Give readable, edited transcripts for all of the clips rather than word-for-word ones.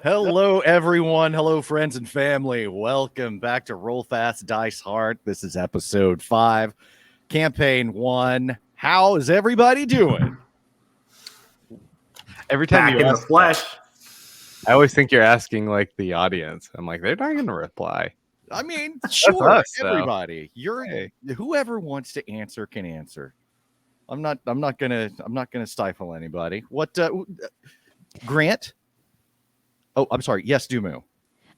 Hello, everyone. Hello, friends and family. Welcome back to Roll Fast, Dice Hard. This is episode 5, campaign 1. How is everybody doing? Every time Back you in the ask flesh. that, I always think you're asking like the audience. I'm like, they're not going to reply. I mean, sure, us, though. everybody. Hey. Whoever wants to answer can answer. I'm not gonna stifle anybody. What Grant? Oh, I'm sorry. Yes, Dumu.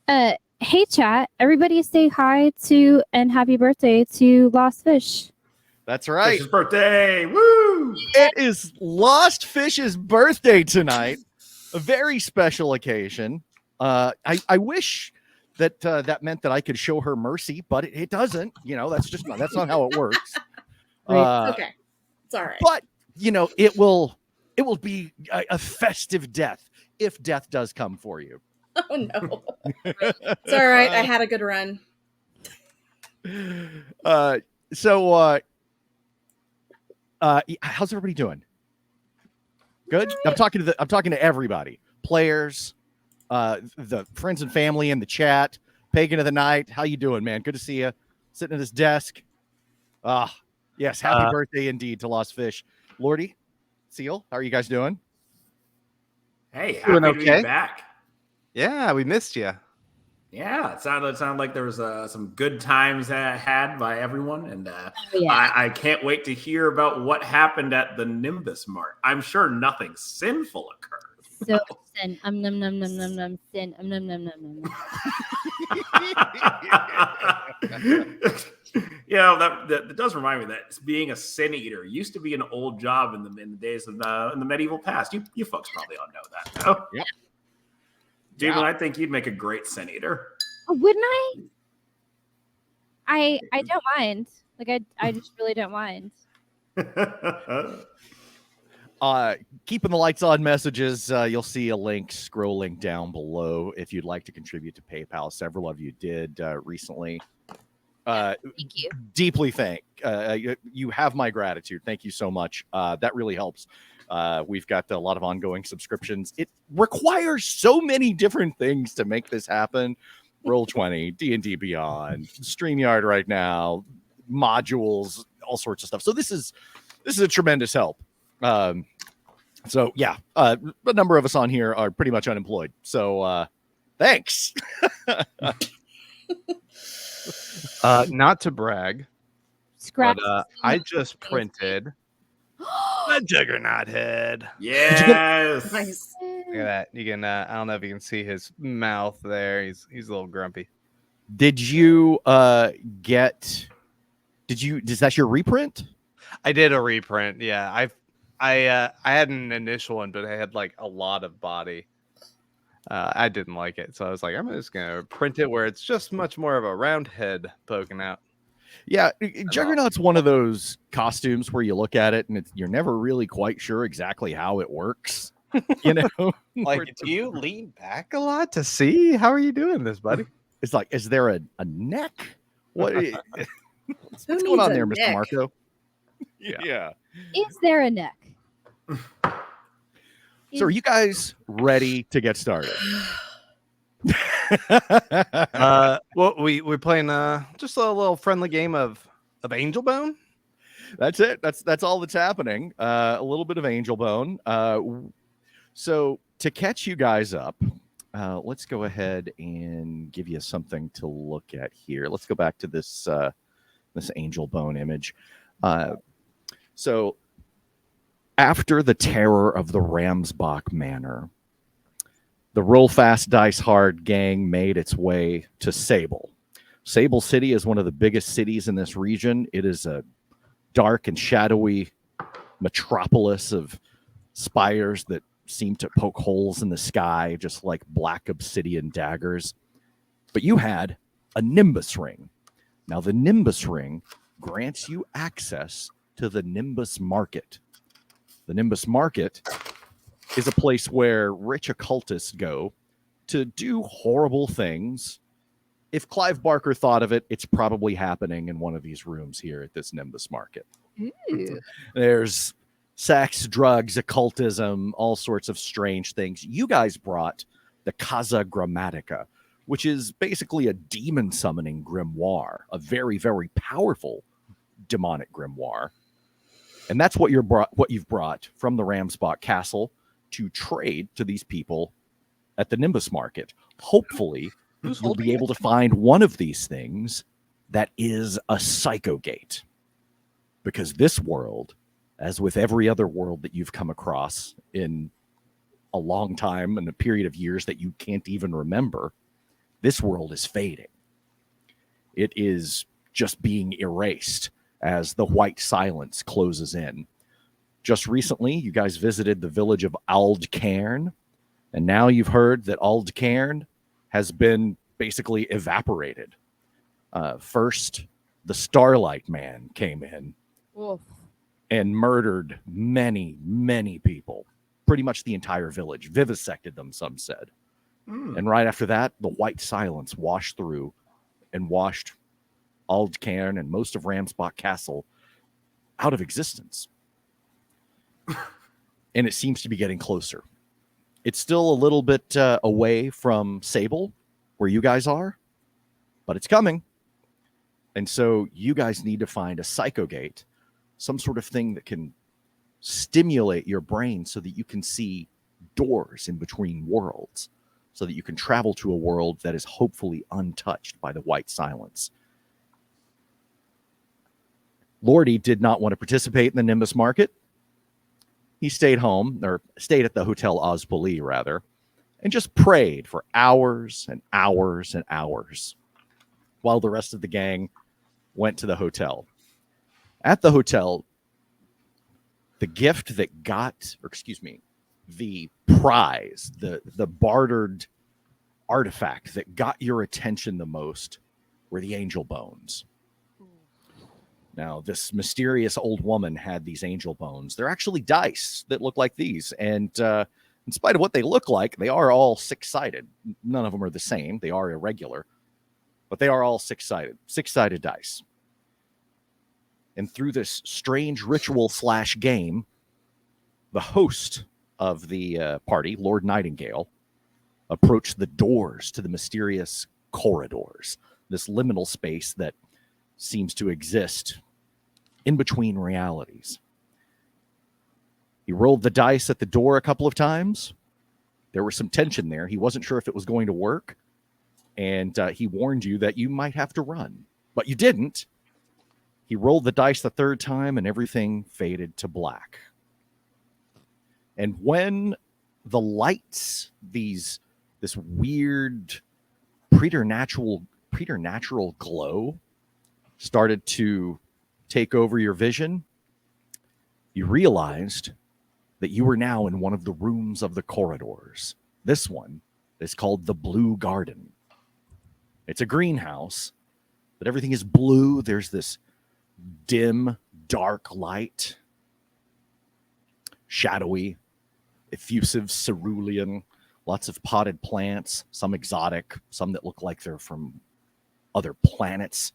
Hey chat, everybody say hi to and happy birthday to Lost Fish. That's right. Fish's birthday. Woo! It is Lost Fish's birthday tonight. A very special occasion. I wish that that meant that I could show her mercy, but it doesn't. You know, that's not how it works. Okay, it's all right. But you know, it will be a festive death if death does come for you. Oh no, it's all right. I had a good run. How's everybody doing? Good. I'm talking to everybody, players, the friends and family in the chat. Pagan of the night, how you doing, man? Good to see you. Sitting at this desk. Yes, happy birthday indeed to Lost Fish. Lordi, Seal, how are you guys doing? Hey, Doing happy to okay. be back. Yeah, we missed you. Yeah, it sounded like there was some good times had by everyone, and Yeah. I can't wait to hear about what happened at the Nimbus Mart. I'm sure nothing sinful occurred. So sin. Num num num num num sin. Num num num num. You know, that does remind me that being a sin eater used to be an old job in the days of in the medieval past. You folks probably all know that, no? Yep. Dude, Yeah. I think you'd make a great sin eater. Wouldn't I? I don't mind. Like I just really don't mind. Keeping the lights on messages. You'll see a link scrolling down below if you'd like to contribute to PayPal. Several of you did recently. Thank you. Deeply thank you have my gratitude. Thank you so much. That really helps. We've got a lot of ongoing subscriptions. It requires so many different things to make this happen. Roll20, D&D Beyond, StreamYard right now, modules, all sorts of stuff. So this is a tremendous help. So yeah, a number of us on here are pretty much unemployed. So thanks. Not to brag, Scratch. but I just printed a Juggernaut head. Yes. Nice. Look at that. You can. I don't know if you can see his mouth there. He's a little grumpy. Did you is that your reprint? I did a reprint. Yeah, I had an initial one, but I had like a lot of body. I didn't like it, so I was like, I'm just gonna print it where it's just much more of a round head poking out. Yeah, Juggernaut's one of those costumes where you look at it and you're never really quite sure exactly how it works. You know, Like, do you lean back a lot to see? How are you doing this, buddy? it's like, is there a neck? What's Who going on needs a there, Mr. neck? Marco? Yeah. Is there a neck? So are you guys ready to get started? Well, we're playing just a little friendly game of AngelBone. That's it. That's all that's happening. A little bit of AngelBone. So to catch you guys up, let's go ahead and give you something to look at here. Let's go back to this this AngelBone image. So after the terror of the Ramsbach Manor, the Roll Fast Dice Hard gang made its way to Sable. Sable City is one of the biggest cities in this region. It is a dark and shadowy metropolis of spires that seem to poke holes in the sky, just like black obsidian daggers. But you had a Nimbus Ring. Now, the Nimbus Ring grants you access to the Nimbus Market. The Nimbus Market is a place where rich occultists go to do horrible things. If Clive Barker thought of it, it's probably happening in one of these rooms here at this Nimbus Market. Ooh. There's sex, drugs, occultism, all sorts of strange things. You guys brought the Casa Grammatica, which is basically a demon summoning grimoire, a very, very powerful demonic grimoire. And that's what you've brought from the Ramspot Castle to trade to these people at the Nimbus Market. Hopefully, you'll be able to find one of these things that is a Psycho Gate. Because this world, as with every other world that you've come across in a long time, in a period of years that you can't even remember, this world is fading. It is just being erased as the white silence closes in. Just recently, you guys visited the village of Aldcairn, and now you've heard that Aldcairn has been basically evaporated. First, the Starlight Man came in and murdered many, many people. Pretty much the entire village. Vivisected them, some said. And right after that, the white silence washed through and washed Aldcairn and most of Ramspot Castle out of existence. And it seems to be getting closer. It's still a little bit away from Sable, where you guys are, but it's coming. And so you guys need to find a Psycho Gate, some sort of thing that can stimulate your brain so that you can see doors in between worlds, so that you can travel to a world that is hopefully untouched by the white silence. Lordi did not want to participate in the Nimbus Market. He stayed home, or stayed at the Hotel Ozpoli, rather, and just prayed for hours and hours and hours while the rest of the gang went to the hotel. At the hotel, the gift that got, or excuse me, the prize, the bartered artifact that got your attention the most were the angel bones. Now, this mysterious old woman had these angel bones. They're actually dice that look like these. And in spite of what they look like, they are all six-sided. None of them are the same. They are irregular. But they are all six-sided dice. And through this strange ritual/game, the host of the party, Lord Nightingale, approached the doors to the mysterious corridors, this liminal space that seems to exist in between realities. He rolled the dice at the door a couple of times. There was some tension there. He wasn't sure if it was going to work, and he warned you that you might have to run, but you didn't. He rolled the dice the third time, and everything faded to black. And when the lights, this weird preternatural glow started to take over your vision, you realized that you were now in one of the rooms of the corridors. This one is called the Blue Garden. It's a greenhouse, but everything is blue. There's this dim, dark light, shadowy, effusive cerulean, lots of potted plants, some exotic, some that look like they're from other planets,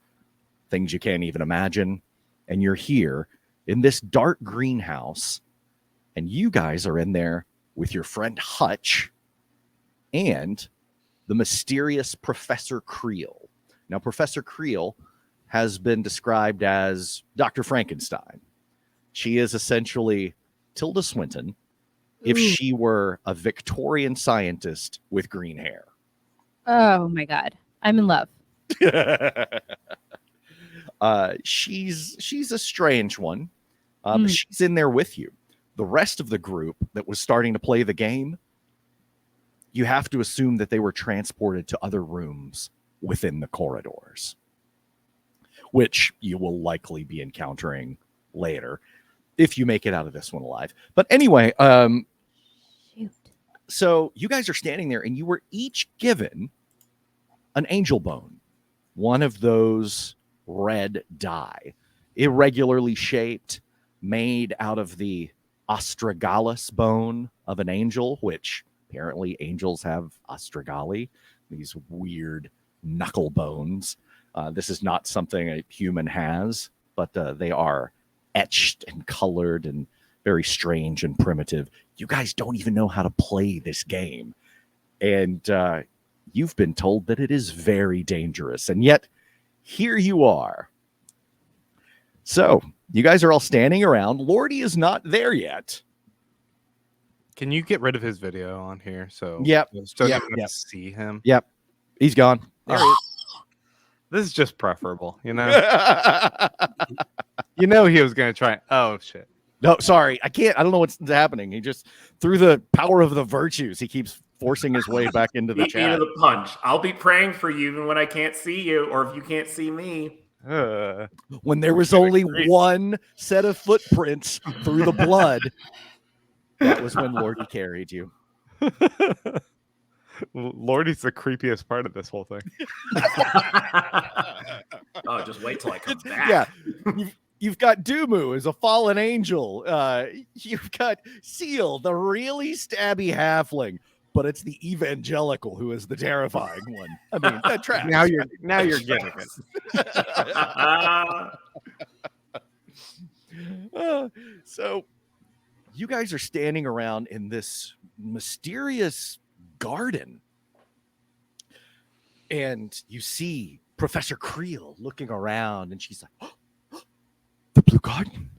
things you can't even imagine. And you're here in this dark greenhouse, and you guys are in there with your friend Hutch and the mysterious Professor Creel. Now, Professor Creel has been described as Dr. Frankenstein. She is essentially Tilda Swinton if she were a Victorian scientist with green hair. Oh my God. I'm in love. She's a strange one, but she's in there with you. The rest of the group that was starting to play the game, you have to assume that they were transported to other rooms within the corridors, which you will likely be encountering later if you make it out of this one alive. But anyway, so you guys are standing there, and you were each given an angel bone, one of those red dye, irregularly shaped, made out of the astragalus bone of an angel, which apparently angels have astragali, these weird knuckle bones. This is not something a human has, but they are etched and colored and very strange and primitive. You guys don't even know how to play this game. And you've been told that it is very dangerous. And yet, here you are. So, you guys are all standing around. Lordi is not there yet. Can you get rid of his video on here so Yep. so Yep. you don't have Yep. to see him? Yep. He's gone. There he is. This is just preferable, you know. You know he was gonna try. Oh shit! No, sorry. I can't. I don't know what's happening. He just, through the power of the virtues, he keeps forcing his way back into the Beat me to chat. the punch. I'll be praying for you even when I can't see you, or if you can't see me. When there was only one set of footprints through the blood, that was when Lordi carried you. Lordi's the creepiest part of this whole thing. Oh, just wait till I come back. Yeah. You've got Dumu as a fallen angel. You've got Seal, the really stabby halfling, but it's the evangelical who is the terrifying one. I mean, that tracks. Now you're getting it. So you guys are standing around in this mysterious garden, and you see Professor Creel looking around, and she's like, oh, the blue garden,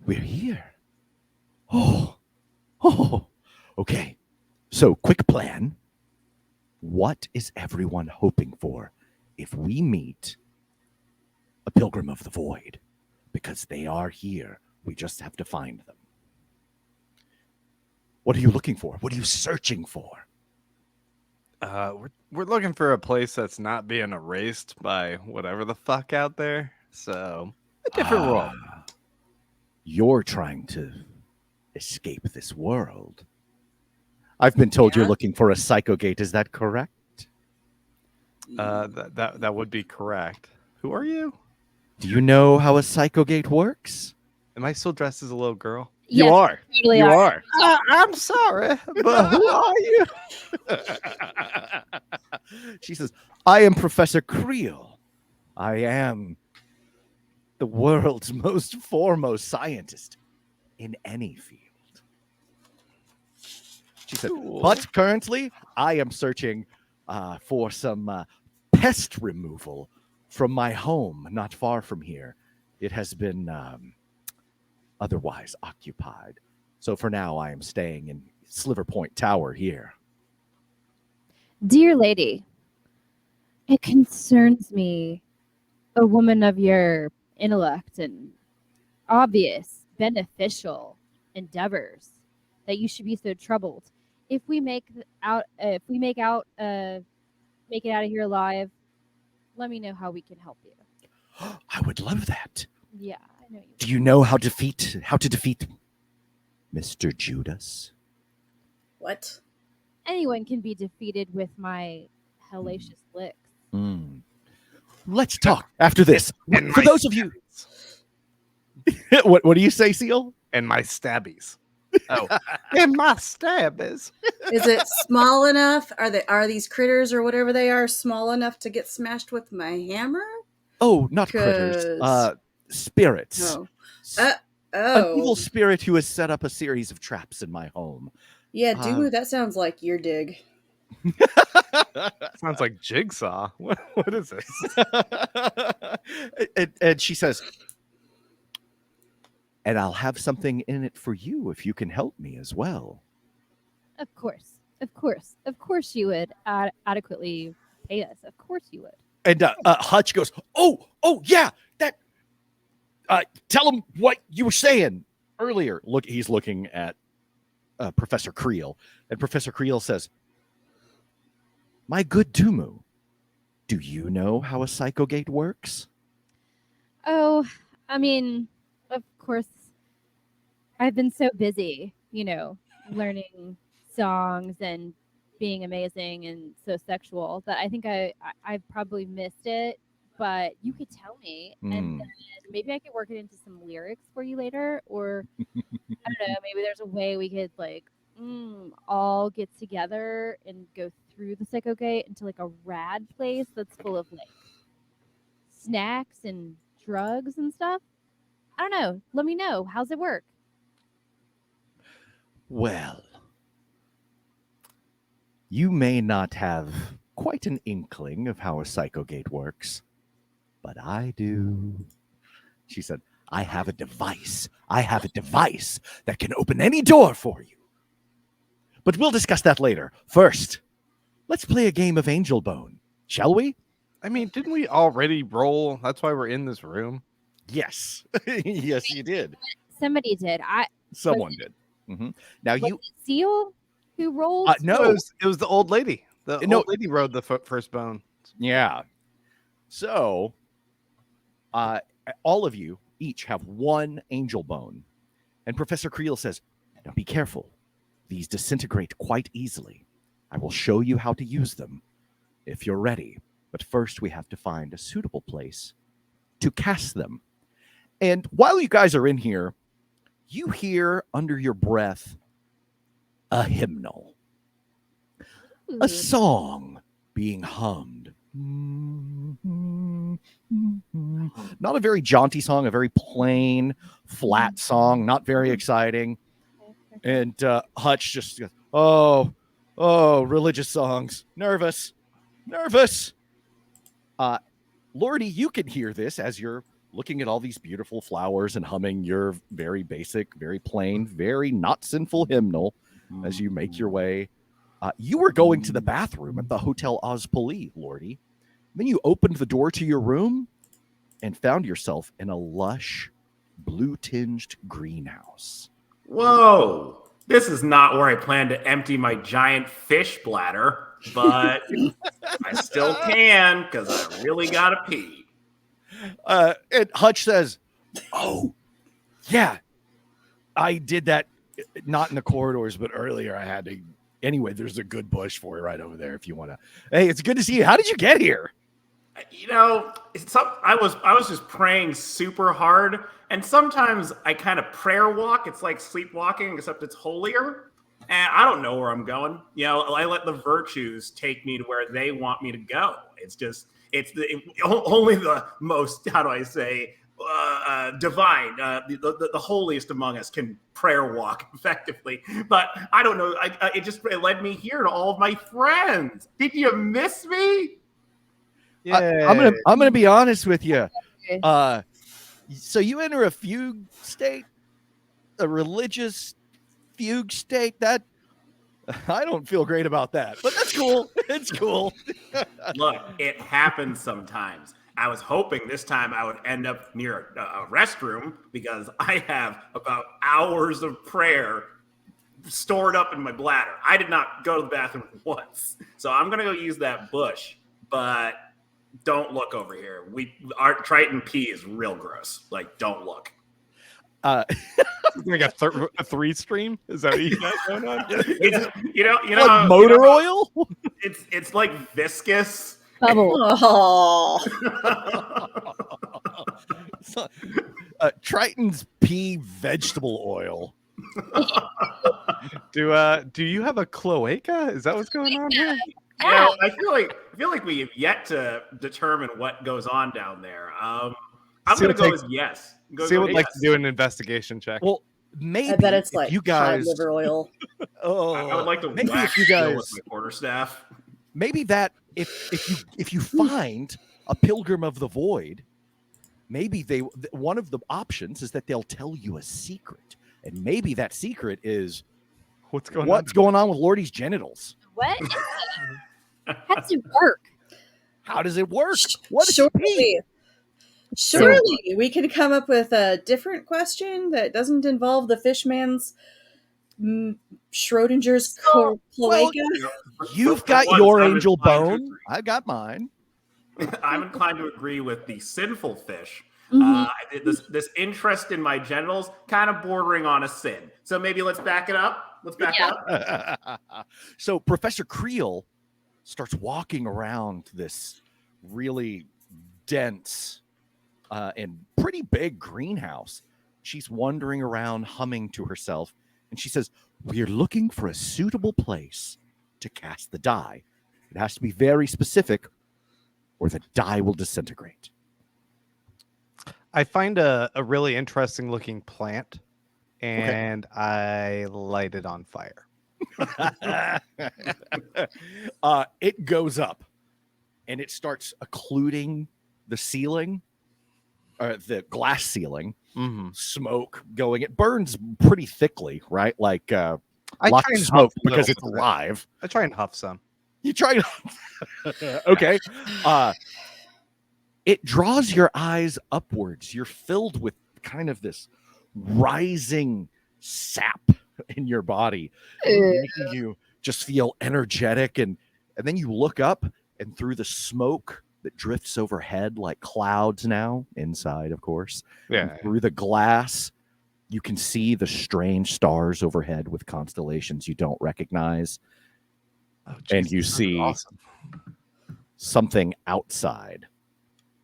we're here. Oh, okay. So quick plan. What is everyone hoping for if we meet a pilgrim of the void? Because they are here. We just have to find them. What are you looking for? What are you searching for? We're looking for a place that's not being erased by whatever the fuck out there. So a different world. You're trying to escape this world. I've been told you're looking for a psycho gate. Is that correct? That would be correct. Who are you? Do you know how a psycho gate works? Am I still dressed as a little girl? You Yes, are. totally You are. are. I'm sorry, but who are you? She says, I am Professor Creel. I am the world's most foremost scientist in any field. She said, but currently I am searching for some pest removal from my home not far from here. It has been otherwise occupied. So for now, I am staying in Sliver Point Tower here. Dear lady, it concerns me, a woman of your intellect and obvious beneficial endeavors, that you should be so troubled. If we make it out of here alive, let me know how we can help you. I would love that. Yeah, I know you. Do you know how to defeat Mr. Judas? What? Anyone can be defeated with my hellacious licks. Let's talk after this. And For my those of you, what do you say, Seal? and my stabbies. Oh, and my stabbies. Is it small enough? Are these critters or whatever they are small enough to get smashed with my hammer? Oh, not critters. 'Cause- Spirits. No. An Oh. evil spirit who has set up a series of traps in my home. Yeah, Dumu, that sounds like your dig. Sounds like Jigsaw. What is this? and she says, and I'll have something in it for you if you can help me as well. Of course you would adequately pay us. Of course you would. And Hutch goes, oh yeah, that. Tell him what you were saying earlier. Look, he's looking at Professor Creel, and Professor Creel says, "My good Dumu, do you know how a psycho gate works?" Oh, I mean, of course, I've been so busy, learning songs and being amazing and so sexual that I think I've probably missed it. But you could tell me, and then maybe I could work it into some lyrics for you later, or I don't know, maybe there's a way we could all get together and go through the psycho gate into like a rad place that's full of like snacks and drugs and stuff. I don't know. Let me know. How's it work? Well, You may not have quite an inkling of how a psychogate works, but I do. She said, I have a device. I have a device that can open any door for you. But we'll discuss that later. First, let's play a game of AngelBone, shall we? I mean, didn't we already roll? That's why we're in this room. Yes. Yes, you did. Somebody did. Someone did. Now Was you it Seal who rolled? no. It was the old lady. The No. old lady rode the first bone. Yeah. So, all of you each have one AngelBone. And Professor Creel says, now be careful. These disintegrate quite easily. I will show you how to use them if you're ready. But first, we have to find a suitable place to cast them. And while you guys are in here, you hear under your breath a hymnal, a song being hummed. Not a very jaunty song, a very plain, flat song, not very exciting. And Hutch just goes, oh, religious songs. Nervous. Lordi, you can hear this as you're looking at all these beautiful flowers and humming your very basic, very plain, very not sinful hymnal as you make your way. You were going to the bathroom at the Hotel Ozpoli, Lordi. Then you opened the door to your room and found yourself in a lush, blue-tinged greenhouse. Whoa, this is not where I plan to empty my giant fish bladder, but I still can because I really gotta pee. And Hutch says, oh, yeah, I did that not in the corridors, but earlier I had to. Anyway, there's a good bush for you right over there if you want to. Hey, it's good to see you. How did you get here? You know, I was just praying super hard, and sometimes I kind of prayer walk. It's like sleepwalking, except it's holier. And I don't know where I'm going. You know, I let the virtues take me to where they want me to go. Only the most, how do I say, divine, the holiest among us can prayer walk effectively. But I don't know. It led me here to all of my friends. Did you miss me? Yeah. I'm gonna be honest with you. So you enter a fugue state, a religious fugue state. That I don't feel great about that, but that's cool. It's cool. Look, it happens sometimes. I was hoping this time I would end up near a restroom because I have about hours of prayer stored up in my bladder. I did not go to the bathroom once, so I'm gonna go use that bush. But don't look over here. Our Triton pee is real gross. Like, don't look. Like a three stream? Is that what you got going on? Like motor oil? It's like viscous. Bubble. Oh, Triton's pea vegetable oil. Do you have a cloaca? Is that what's going on here? You know, I feel like we have yet to determine what goes on down there. I'm going to go with yes. Seal would like to do an investigation check. Well, maybe I bet it's if like you guys. cod liver oil. I would like to maybe wax if you Seal guys. with my quarterstaff. Maybe that if you find a pilgrim of the void, maybe one of the options is that they'll tell you a secret, and maybe that secret is what's going on with Lordi's genitals. What? How does it work? How does it work? What is pee? Surely we can come up with a different question that doesn't involve the fishman's Schrodinger's cloaca. You've got your AngelBone. I've got mine. I'm inclined to agree with the sinful fish. Mm-hmm. This interest in my genitals kind of bordering on a sin. So maybe let's back it up. Let's back up. So Professor Creel starts walking around this really dense and pretty big greenhouse. She's wandering around humming to herself, and she says, we're looking for a suitable place to cast the die. It has to be very specific or the die will disintegrate. I find a really interesting looking plant and I light it on fire. It goes up and it starts occluding the ceiling, the glass ceiling, smoke going. It burns pretty thickly, right? Like I lots try of and smoke huff a because little it's bit. alive. I try and huff some. You try to. Okay. It draws your eyes upwards. You're filled with kind of this rising sap in your body, making you just feel energetic. And then you look up, and through the smoke that drifts overhead like clouds now, inside, of course, Yeah. through the glass, you can see the strange stars overhead with constellations you don't recognize. Oh, And Jesus, you this is see awesome. something outside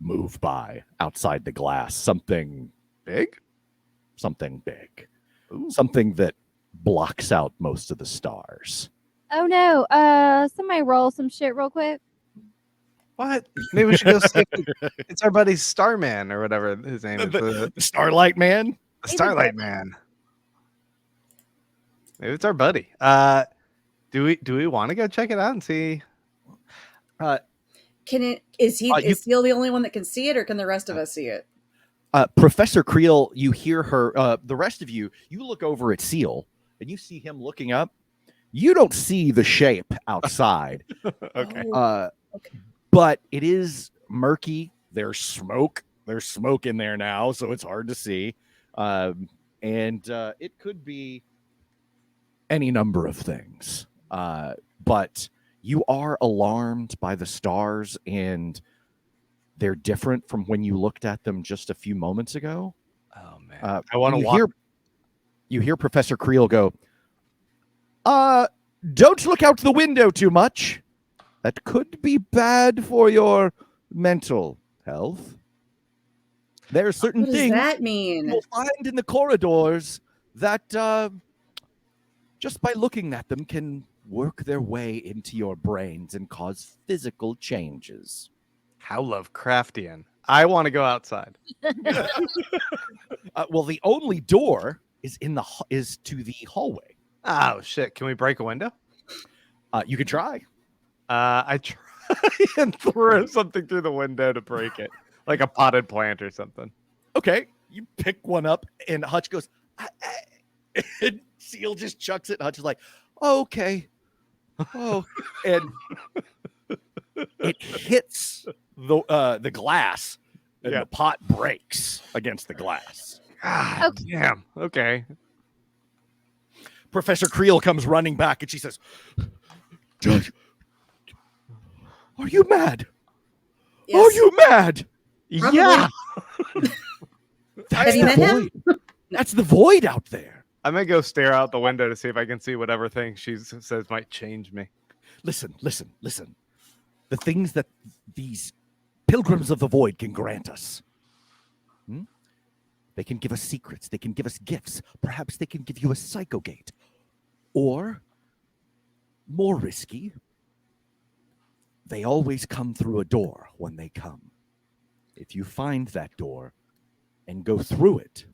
move by, outside the glass. Something Big? big. Ooh. Something that blocks out most of the stars. Oh no. Somebody roll some shit real quick. What? Maybe we should go see if it's our buddy Starman or whatever his name is. The Starlight Man? The Starlight Man. Maybe it's our buddy. Do we want to go check it out and see? Can it? Is he? Is Seal the only one that can see it, or can the rest of us see it? Professor Creel, you hear her. The rest of you, you look over at Seal, and you see him looking up. You don't see the shape outside. Okay. Okay. But it is murky. There's smoke. There's smoke in there now, so it's hard to see. And it could be any number of things. But you are alarmed by the stars, and they're different from when you looked at them just a few moments ago. Oh man, I want to walk. You hear Professor Creel go, don't look out the window too much. That could be bad for your mental health. There are certain What does things that mean? you'll find in the corridors that just by looking at them can work their way into your brains and cause physical changes. How Lovecraftian. I want to go outside. Well, the only door is to the hallway. Oh shit! Can we break a window? You could try. I try and throw something through the window to break it, like a potted plant or something. Okay, you pick one up, and Hutch goes, and Seal just chucks it. Hutch is like, okay. Oh, and it hits the glass, and the pot breaks against the glass. God damn. Okay. Professor Creel comes running back, and she says, Judge, are you mad? Yes. Are you mad? Probably. Yeah. Have you met him? That's the void out there. I'm gonna go stare out the window to see if I can see whatever thing she says might change me. Listen. The things that these pilgrims of the void can grant us. They can give us secrets. They can give us gifts. Perhaps they can give you a psychogate. Or, more risky, they always come through a door when they come. If you find that door and go through it,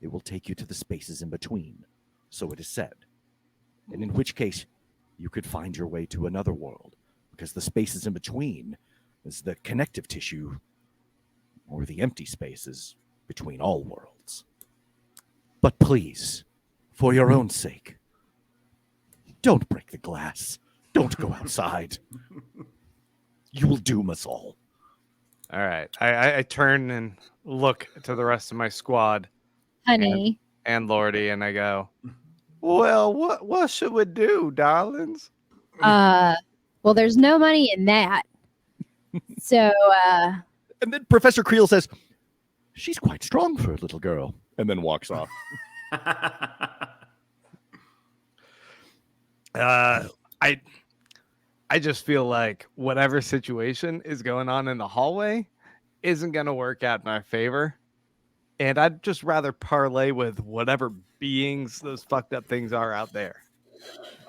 it will take you to the spaces in between, so it is said. And in which case, you could find your way to another world, because the spaces in between is the connective tissue, or the empty spaces between all worlds. But please, for your own sake, don't break the glass. Don't go outside. You will doom us all. All right. I turn and look to the rest of my squad, Honey. and Lordi, and I go, well, what should we do, darlings? Well, there's no money in that. So, And then Professor Creel says, she's quite strong for a little girl, and then walks off. I just feel like whatever situation is going on in the hallway isn't going to work out in my favor. And I'd just rather parlay with whatever beings those fucked up things are out there.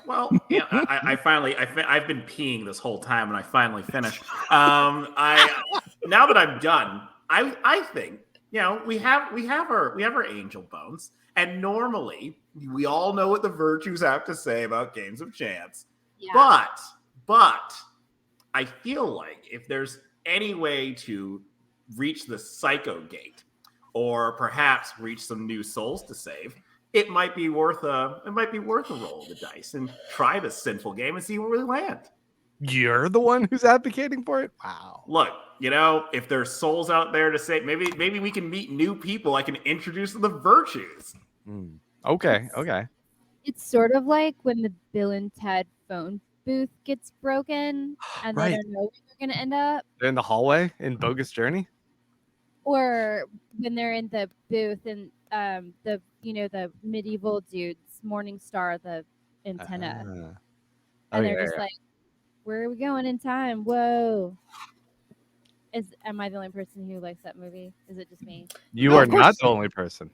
Well, yeah, I've been peeing this whole time, and I finally finished. Now that I'm done, I think we have our angel bones, and normally We all know what the virtues have to say about games of chance. Yeah. But I feel like if there's any way to reach the psycho gate, or perhaps reach some new souls to save, it might be worth a roll of the dice and try this sinful game and see where we land. You're the one who's advocating for it? Wow. Look, if there's souls out there to save, maybe we can meet new people I can introduce to the virtues. Okay. It's sort of like when the Bill and Ted phone booth gets broken and Right. they don't know where they're going to end up. They're in the hallway in Bogus Journey? Or when they're in the booth and the medieval dudes, Morningstar, the antenna. And they're just like, where are we going in time? Whoa. Am I the only person who likes that movie? Is it just me? You No, are of course not the only person.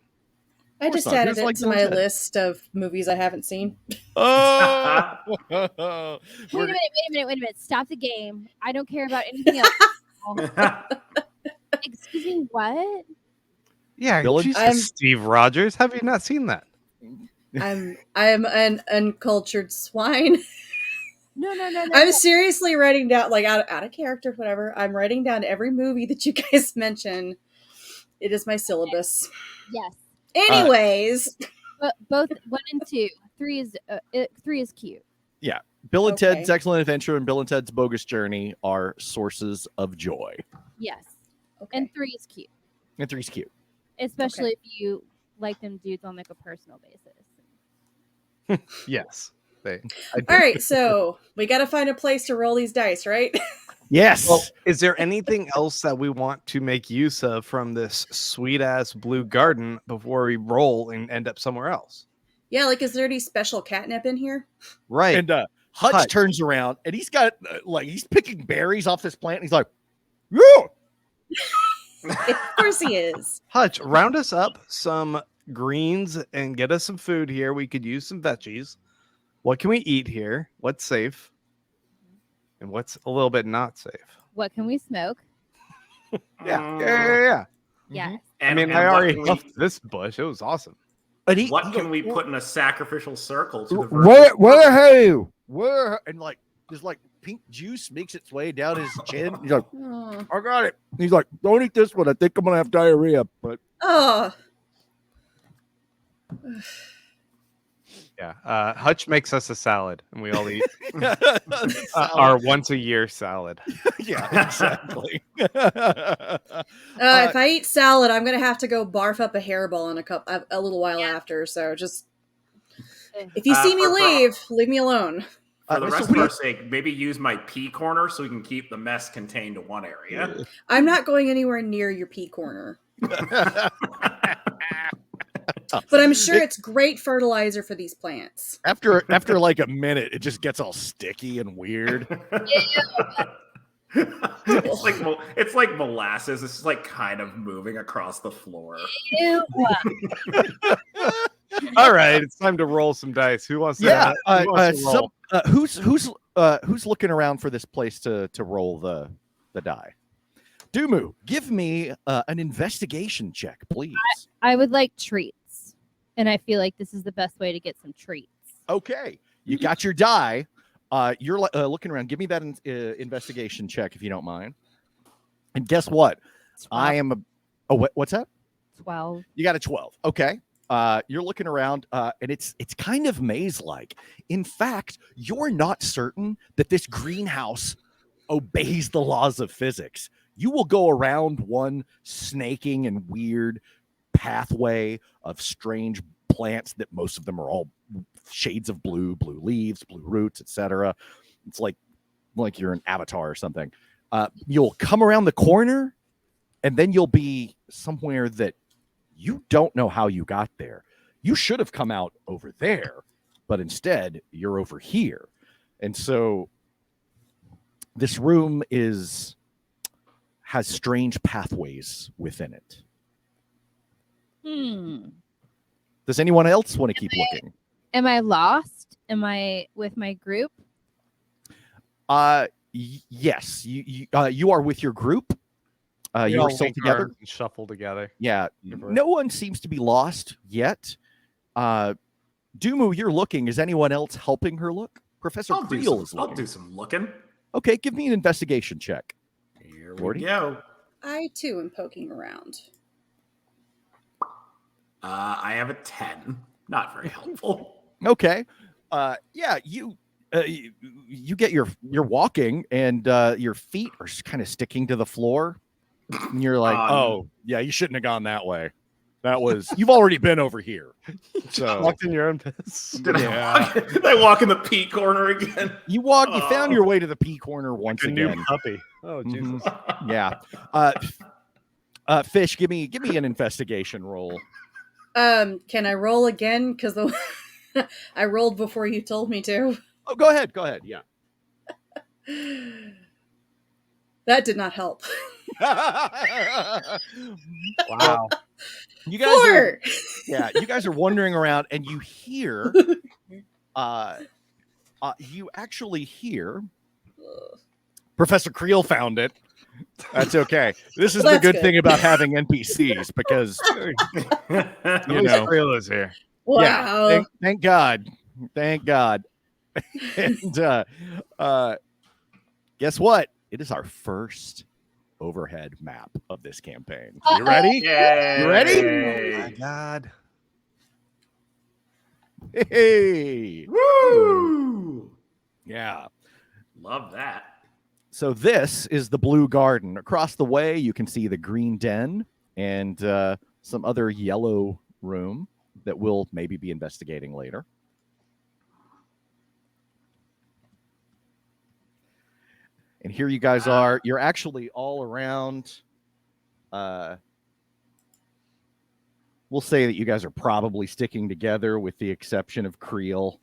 I just not. added Who's it like to Bill my and Ted? list of movies I haven't seen. Oh, Wait a minute. Stop the game. I don't care about anything else. Excuse me, what? Yeah, Bill and- Jesus, Steve Rogers. Have you not seen that? I'm an uncultured swine. No. I'm seriously writing down, like, out of character, whatever. I'm writing down every movie that you guys mention. It is my syllabus. Yes. Anyways, But both 1 and 2. 3 is cute. Bill and Okay. Ted's Excellent Adventure and Bill and Ted's Bogus Journey are sources of joy. Yes. okay. And 3 is cute. And 3's cute. Especially if you like them dudes on like a personal basis. Yes. I do. All right, so we got to find a place to roll these dice, right? Yes. Well, is there anything else that we want to make use of from this sweet ass blue garden before we roll and end up somewhere else? Yeah, like, is there any special catnip in here? Right. and Hutch Hutch. turns around and he's got he's picking berries off this plant. And he's like, yeah. Of course he is. Hutch, round us up some greens and get us some food here. We could use some veggies. What can we eat here? What's safe? And what's a little bit not safe? What can we smoke? Yeah. Yes. I mean, And I what already can we- huffed this bush. It was awesome. And What can we put in a sacrificial circle to the where and like this like pink juice makes its way down his chin. He's like, Oh. I got it. He's like, don't eat this one. I think I'm gonna have diarrhea. But Oh. Yeah. Hutch makes us a salad, and we all eat Salad. our once a year salad. Yeah, exactly. If I eat salad, I'm gonna have to go barf up a hairball in a little while after. So just, if you see me leave me alone. For the so rest of our sake, maybe use my pea corner so we can keep the mess contained to one area. I'm not going anywhere near your pea corner, but I'm sure it's great fertilizer for these plants. after like a minute, it just gets all sticky and weird. It's like molasses. It's just like kind of moving across the floor. Ew. All right, it's time to roll some dice. Who wants to? Yeah. who wants to roll? Who's looking around for this place to roll the die? Dumu, give me an investigation check, please. I would like treats. And I feel like this is the best way to get some treats. Okay, you got your die. You're looking around. Give me that investigation check if you don't mind. And guess what? 12. What's that? 12. You got a 12. Okay. You're looking around, and it's kind of maze-like. In fact, you're not certain that this greenhouse obeys the laws of physics. You will go around one snaking and weird pathway of strange plants that most of them are all shades of blue leaves, blue roots, etc. It's like you're an avatar or something. You'll come around the corner, and then you'll be somewhere that you don't know how you got there. You should have come out over there, but instead you're over here. And so this room has strange pathways within it. Does anyone else want to keep looking? Am I lost? Am I with my group? Yes, you are with your group. You are still together. And shuffle together. Yeah, no one seems to be lost yet. Dumu, you're looking. Is anyone else helping her look? Professor Creel is I'll looking. do some looking. Okay, give me an investigation check. Here Lordi? we go. I too am poking around. I have a 10. Not very helpful. Okay. Yeah, you get you're walking and your feet are kind of sticking to the floor. And you're like, oh, yeah, you shouldn't have gone that way. That was you've already been over here. So Walked in your own piss. Did I walk in the pee corner again? you found your way to the P corner once A again. new puppy. Oh Jesus. Yeah. Fish, give me an investigation roll. Can I roll again? Because I rolled before you told me to. Oh, go ahead. Yeah. That did not help. Wow. You guys 4. you guys are wandering around and you hear you actually hear Professor Creel found it. That's okay. This is the That's good good. thing about having NPCs because You know, Creel is here. Wow. yeah, thank God. And guess what? It is our first overhead map of this campaign. You ready? Yay. You ready? Oh my God. Hey. Woo! Yeah. Love that. So this is the Blue Garden. Across the way, you can see the Green Den and some other yellow room that we'll maybe be investigating later. And here you guys are. You're actually all around. We'll say that you guys are probably sticking together with the exception of Creel.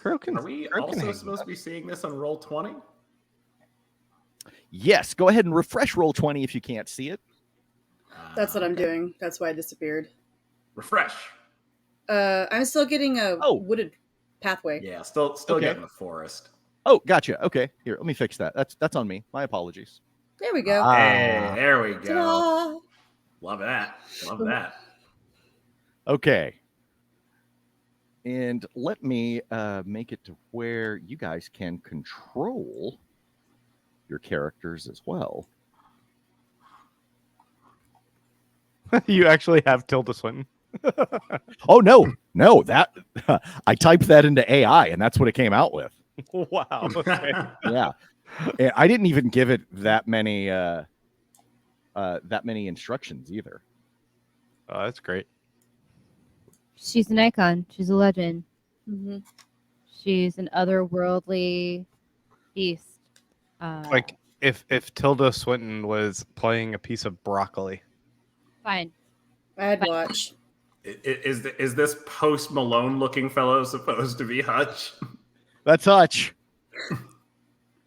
Are we also supposed to be seeing this on roll 20? Yes, go ahead and refresh roll 20 if you can't see it. That's what I'm doing. That's why I disappeared. Refresh. I'm still getting a wooded pathway. Yeah, still Okay. getting the forest. Oh, gotcha. Okay, here, let me fix that. That's on me. My apologies. There we go. Hey, there we go. Ta-da! Love that. Love that. Okay. And let me make it to where you guys can control your characters as well. You actually have Tilda Swinton. Oh, no, that I typed that into AI and that's what it came out with. Wow. Okay. Yeah. And I didn't even give it that many instructions either. Oh, that's great. She's an icon. She's a legend. Mm-hmm. She's an otherworldly beast. Like if Tilda Swinton was playing a piece of broccoli. Fine. I'd watch. Is this Post Malone looking fellow supposed to be Hutch? That's Hutch.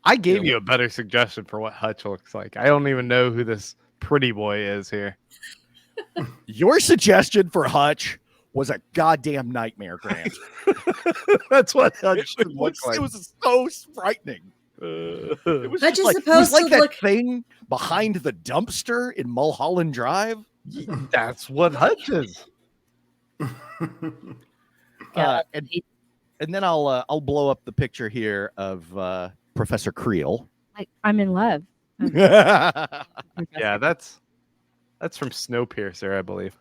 I gave you a better suggestion for what Hutch looks like. I don't even know who this pretty boy is here. Your suggestion for Hutch was a goddamn nightmare, Grant. That's what Hutch It was so frightening. It was Hutch just is like, supposed like to that look- thing behind the dumpster in Mulholland Drive. That's what Hutch is. And then I'll blow up the picture here of Professor Creel. Like, I'm in love. Yeah, that's from Snowpiercer, I believe.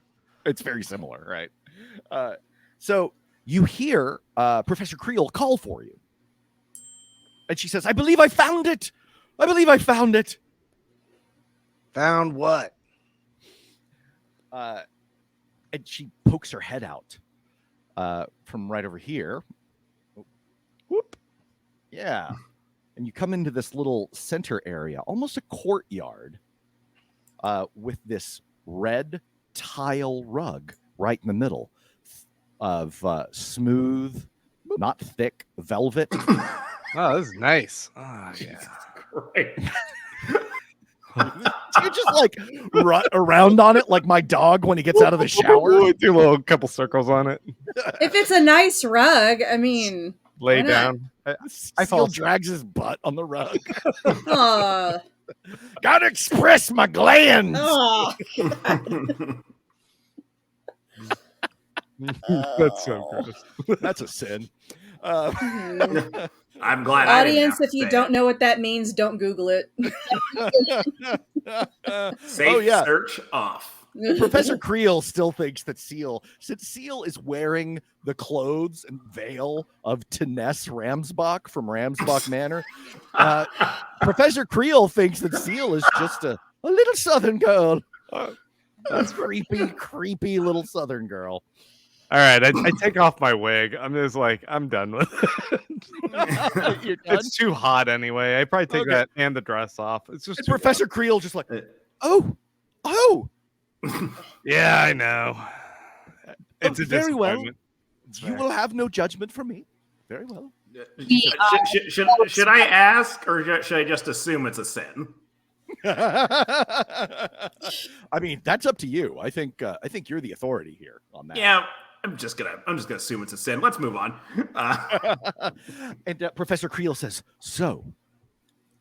It's very similar, right? So you hear Professor Creel call for you. And she says, I believe I found it. Found what? And she pokes her head out from right over here. Whoop. Yeah. And you come into this little center area, almost a courtyard, with this red tile rug right in the middle of smooth, not thick velvet. Oh, this is nice. Oh, yeah. Great. You just like run around on it like my dog when he gets out of the shower. Do a little couple circles on it. If it's a nice rug, I mean, Lay why not? down. I Still fall drags his butt on the rug. Aw. Gotta express my glands. Aw. That's so gross. That's a sin. Mhm. I'm glad I didn't Audience, have to if you say don't it. know what that means, don't Google it. Safe Oh yeah, search off. Professor Creel still thinks that Seal, since Seal is wearing the clothes and veil of Taness Ramsbach from Ramsbach Manor, Professor Creel thinks that Seal is just a little Southern girl. That's creepy little Southern girl. All right, I take off my wig. I'm just like, I'm done with it. You're done? It's too hot anyway. I probably take Okay. that and the dress off. It's just And too Professor Creel just like, oh, yeah, I know. It's a very well. disappointment. It's You fair. will have no judgment from me. Very well. Should I ask, or should I just assume it's a sin? I mean, that's up to you. I think you're the authority here on that. Yeah, I'm just gonna assume it's a sin. Let's move on. And Professor Creel says, so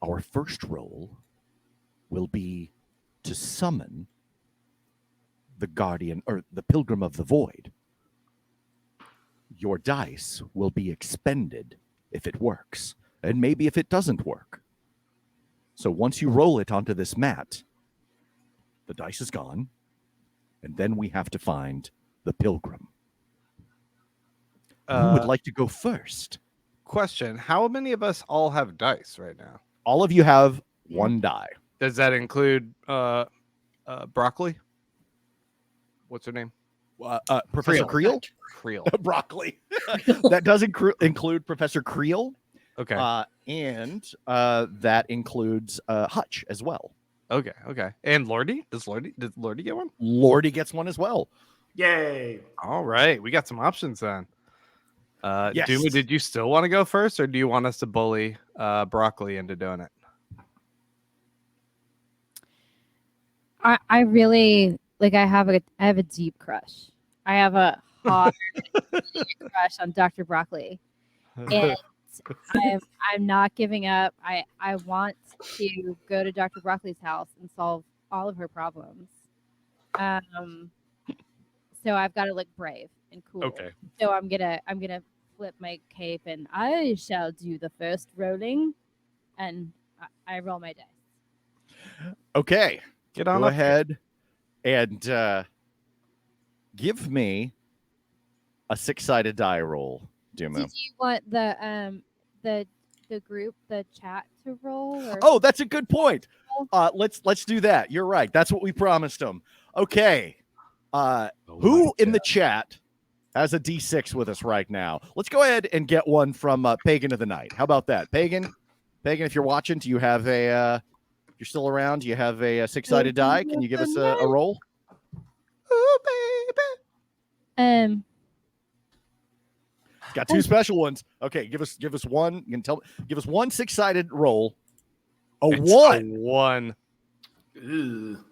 our first role will be to summon the guardian or the pilgrim of the void. Your dice will be expended if it works, and maybe if it doesn't work. So once you roll it onto this mat, the dice is gone, and then we have to find the pilgrim. Who would like to go first? Question: how many of us all have dice right now? All of you have one die. Does that include broccoli? What's her name? Professor Creel? Creel. Broccoli. That does include Professor Creel. Okay. And that includes Hutch as well. Okay. And Lordi? Did Lordi get one? Lordi gets one as well. Yay! All right, we got some options then. Yes. Dumu, did you still want to go first, or do you want us to bully broccoli into doing it? I really like. I have a deep crush. I have a hard crush on Dr. Broccoli, and I'm not giving up. I want to go to Dr. Broccoli's house and solve all of her problems. So I've got to look brave and cool. Okay. So I'm gonna flip my cape and I shall do the first rolling, and I roll my dice. Okay. Get on Go up ahead and give me a 6-sided die roll, Dumu. Did you want the group, the chat to roll? Or? Oh, that's a good point. Let's do that. You're right. That's what we promised them. Okay. Who in the chat has a D6 with us right now? Let's go ahead and get one from Pagan of the Night. How about that? Pagan, if you're watching, do you have if you're still around, do you have a 6-sided die? Can you give us a roll? Oh, baby. It's got 2 special ones. Okay, give us one. You can give us one 6-sided roll. It's one. A 1. Ugh.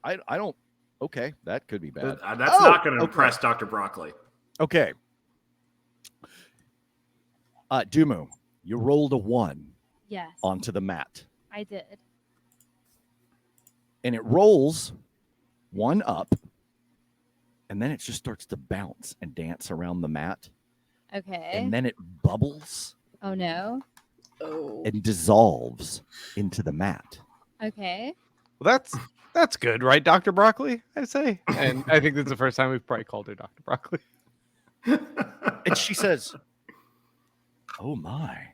I don't. Okay, that could be bad. That's not going to impress Dr. Broccoli. Okay. Dumu, you rolled a 1 Yes, onto the mat. I did. And it rolls 1 up, and then it just starts to bounce and dance around the mat. Okay. And then it bubbles Oh no. Oh. and dissolves into the mat. Okay. Well, that's good, right, Dr. Broccoli? I say. And I think this is the first time we've probably called her Dr. Broccoli. And she says, "Oh my,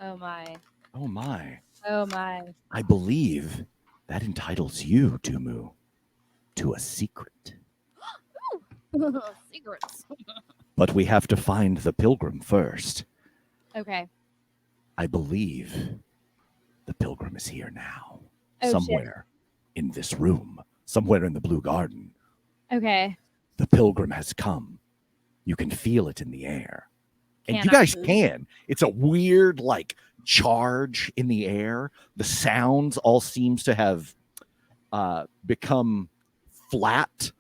Oh my. oh my. Oh my. I believe that entitles you, Dumu, to a secret. Secrets. But we have to find the pilgrim first. Okay. I believe the pilgrim is here now. Oh, somewhere in this room. Somewhere in the Blue Garden. Okay. The pilgrim has come. You can feel it in the air. And Can you guys I? can. It's a weird, like, charge in the air. The sounds all seems to have become flat.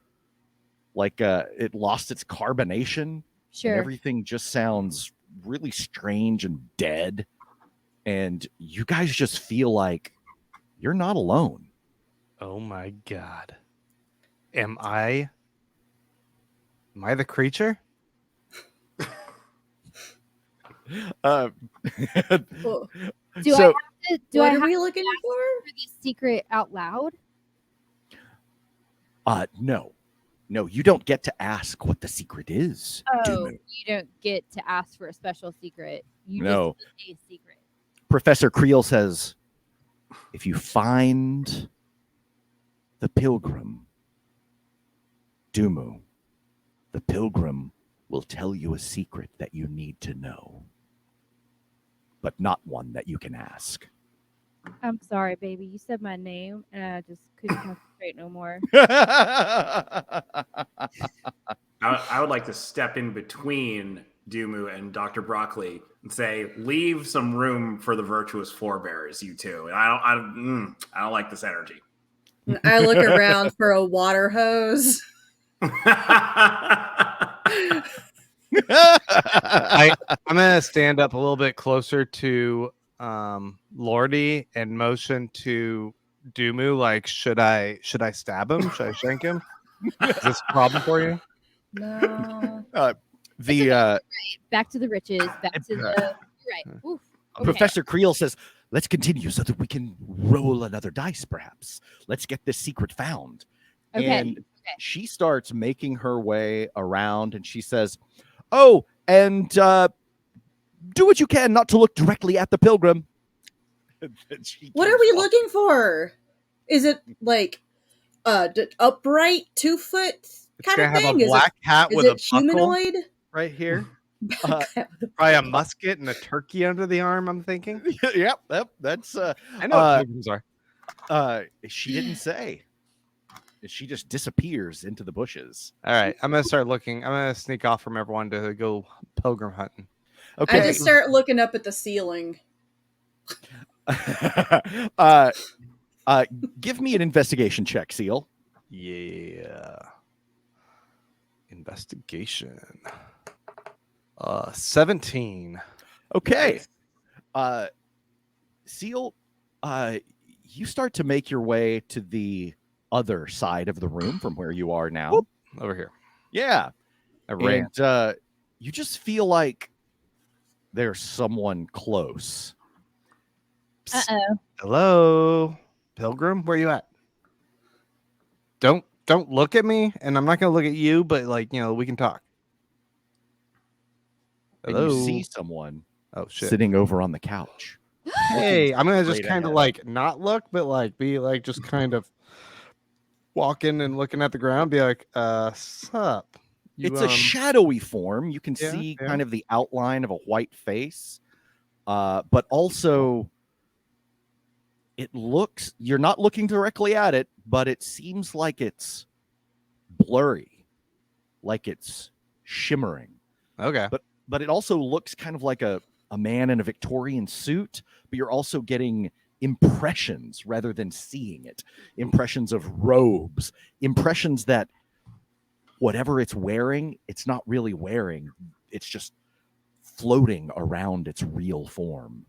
Like it lost its carbonation. Sure. And everything just sounds really strange and dead. And you guys just feel like you're not alone. Oh my God. Am I Am I the creature? Well, Do So- I have to? Do what I are have we to looking for? for the secret out loud? No, you don't get to ask what the secret is. Oh, Dumu. you don't get to ask for a special secret. You No. just get a secret. Professor Creel says, if you find the pilgrim, Dumu, the pilgrim will tell you a secret that you need to know, but not one that you can ask. I'm sorry, baby. You said my name, and I just couldn't concentrate no more. I would like to step in between Dumu and Dr. Broccoli and say, leave some room for the virtuous forebears, you two. And I don't like this energy. And I look around for a water hose. I'm gonna stand up a little bit closer to Lordi and motion to Dumu. Like, should I stab him? Should I shank him? Is this a problem for you? No. Back to the riches. Back to the right. Oof. Okay. Professor Creel says, let's continue so that we can roll another dice, perhaps. Let's get this secret found. Okay. And she starts making her way around and she says, oh, and do what you can not to look directly at the pilgrim. What are we looking for? Is it like upright 2 foot It's kind gonna of have thing? a black hat Is with it a buckle humanoid? right here. Uh, Probably a musket and a turkey under the arm. I'm thinking. Yep, that's I know what pilgrims are. she didn't say. She just disappears into the bushes. All right, I'm gonna start looking. I'm gonna sneak off from everyone to go pilgrim hunting. Okay. I just start looking up at the ceiling. Give me an investigation check, Seal. Yeah. Investigation. 17. Okay. Seal, you start to make your way to the other side of the room from where you are now. Whoop. Over here. Yeah. I ran. And you just feel like there's someone close. Psst. Uh-oh. Hello, pilgrim. Where you at? Don't look at me, and I'm not gonna look at you, but we can talk. And Hello. you see someone Oh shit. sitting over on the couch. Hey, I'm gonna just straight kind of ahead. not look, but be just kind of walking and looking at the ground. Be like, sup? It's a shadowy form. You can Yeah, see yeah. kind of the outline of a white face. But also you're not looking directly at it, but it seems like it's blurry, like it's shimmering. Okay. But it also looks kind of like a man in a Victorian suit, but you're also getting impressions rather than seeing it. Impressions of robes, impressions that whatever it's wearing, it's not really wearing. It's just floating around its real form.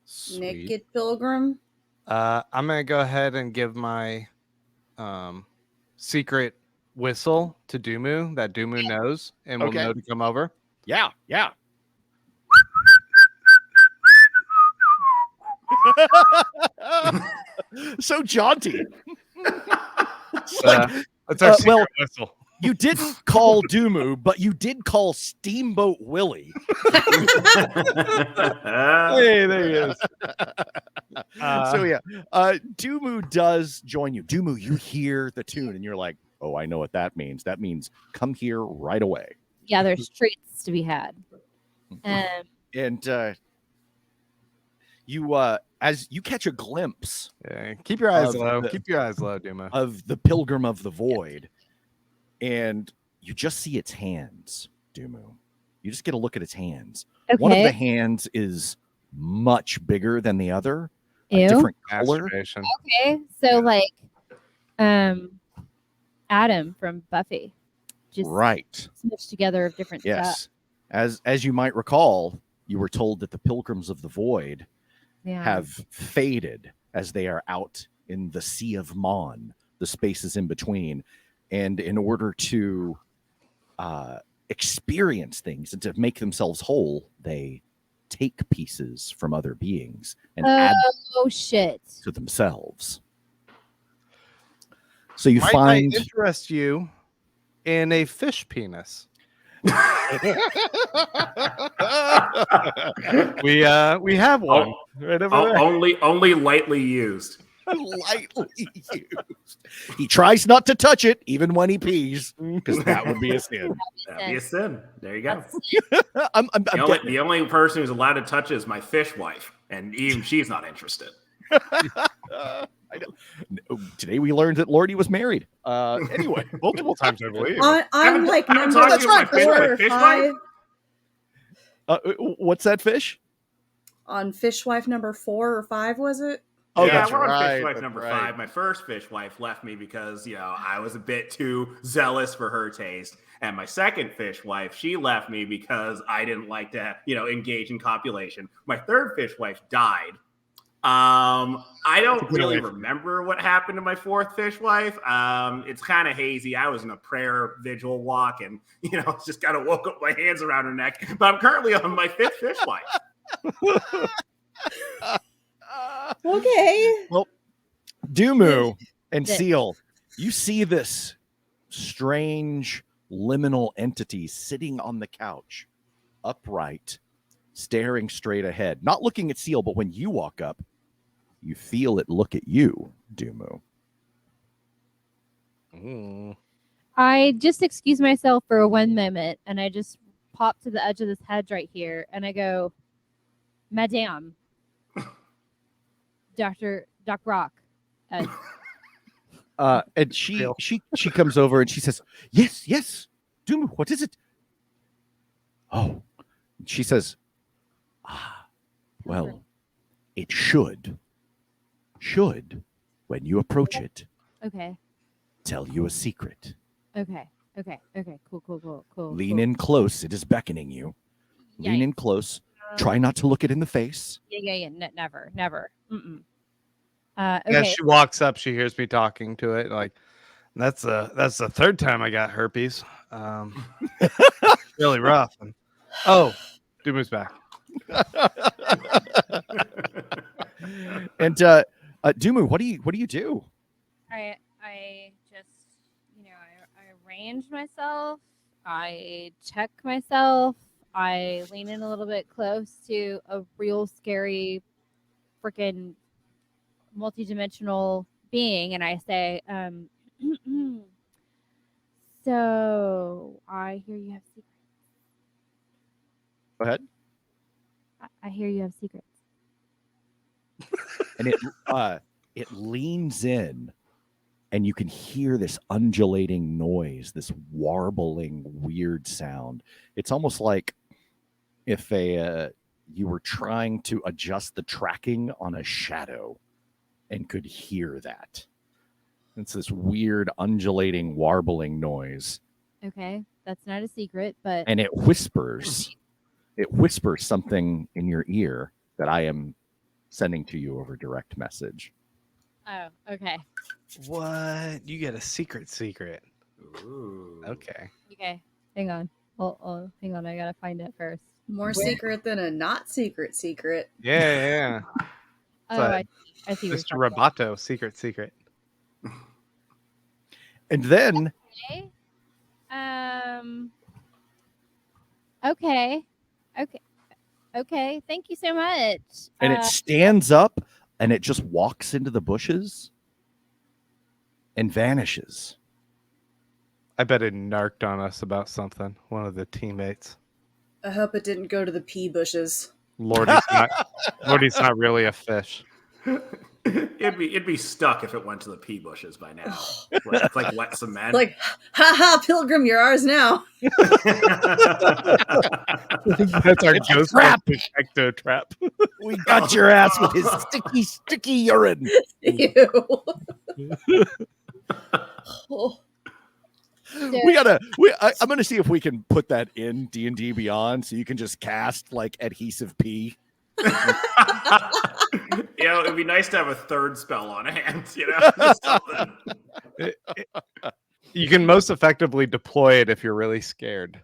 Sweet. Naked pilgrim. I'm gonna go ahead and give my secret whistle to Dumu that Dumu knows and will Okay. know to come over. Yeah. So jaunty. It's like, That's our secret well, whistle. you didn't call Dumu, but you did call Steamboat Willie. Hey, there he is. So yeah, Dumu does join you. Dumu, you hear the tune and you're like, oh, I know what that means. That means come here right away. Yeah, there's treats to be had. And you as you catch a glimpse Yeah, keep your eyes Of low. the- Keep your eyes low, Duma. of the Pilgrim of the Void, and you just see its hands, Dumu. You just get a look at its hands. One of the Okay. hands is much bigger than the other, a Ew. different color. Masturbation. Okay. So like Adam from Buffy. Just Right. smushed together of different stuff. Yes. As you might recall, you were told that the Pilgrims of the Void Yeah. have faded as they are out in the Sea of Mon, the spaces in between. And in order to experience things and to make themselves whole, they take pieces from other beings and add Oh shit. to themselves. So you Might find I interest you in a fish penis? we have one right over there. Only lightly used. lightly used. He tries not to touch it even when he pees, because that would be a sin. That'd be a sin. There you go. I'm The only person who's allowed to touch it is my fish wife, and even she's not interested. I know. Today we learned that Lordi was married. Anyway, Multiple times, I believe. I'm like haven't number talked to you about my 4 or fish 5 what's that fish? on Fishwife number 4 or 5, was it? Oh, yeah, that's we're on right. fish wife That's number right. 5. My first fish wife left me because, I was a bit too zealous for her taste. And my second fish wife, she left me because I didn't like to, engage in copulation. My third fish wife died. I don't really remember what happened to my fourth fish wife. It's kind of hazy. I was in a prayer vigil walk and, just kind of woke up my hands around her neck. But I'm currently on my fifth fish wife. Okay. Well, Dumu and Seal, you see this strange liminal entity sitting on the couch, upright, staring straight ahead, not looking at Seal, but when you walk up, you feel it look at you, Dumu. I just excuse myself for 1 moment, and I just pop to the edge of this hedge right here, and I go, Madame, Dr. Doc Rock. And she comes over and she says, yes, Dumu, what is it? Oh, she says, well, it should, when you approach it, Okay. tell you a secret. Okay. Cool. Lean in close. It is beckoning you. Lean in close. Try not to look it in the face. Yeah. Never. Mm-mm. As Okay. she walks up, she hears me talking to it. Like, that's the third time I got herpes. Really rough. Dumu's back. And Dumu, what do you do? I just, I arrange myself. I check myself. I lean in a little bit close to a real scary, freaking multidimensional being, and I say, so I hear you have secrets. Go ahead. I hear you have secrets. And it leans in, and you can hear this undulating noise, this warbling weird sound. It's almost like if you were trying to adjust the tracking on a shadow and could hear that. It's this weird undulating warbling noise. Okay, that's not a secret, but And it whispers something in your ear that I am sending to you over direct message. oh, okay. What? You get a secret? Ooh. Okay. Okay, hang on. Oh, hang on. I gotta find it first. More secret than a not secret secret. Yeah. Oh, I see. what Mr. you're talking Roboto, secret. And then about. Okay. Thank you so much. and it stands up and it just walks into the bushes and vanishes. I bet it narked on us about something. One of the teammates. I hope it didn't go to the pea bushes. Lordi's not really a fish. It'd be stuck if it went to the pea bushes by now. It's like wet cement. Like, haha, Pilgrim, you're ours now. That's our ghost trap. ecto trap. We got your ass with his sticky urine. Ew. Oh. I'm gonna see if we can put that in D&D Beyond, so you can just cast like adhesive pee. It'd be nice to have a third spell on hand. You can most effectively deploy it if you're really scared.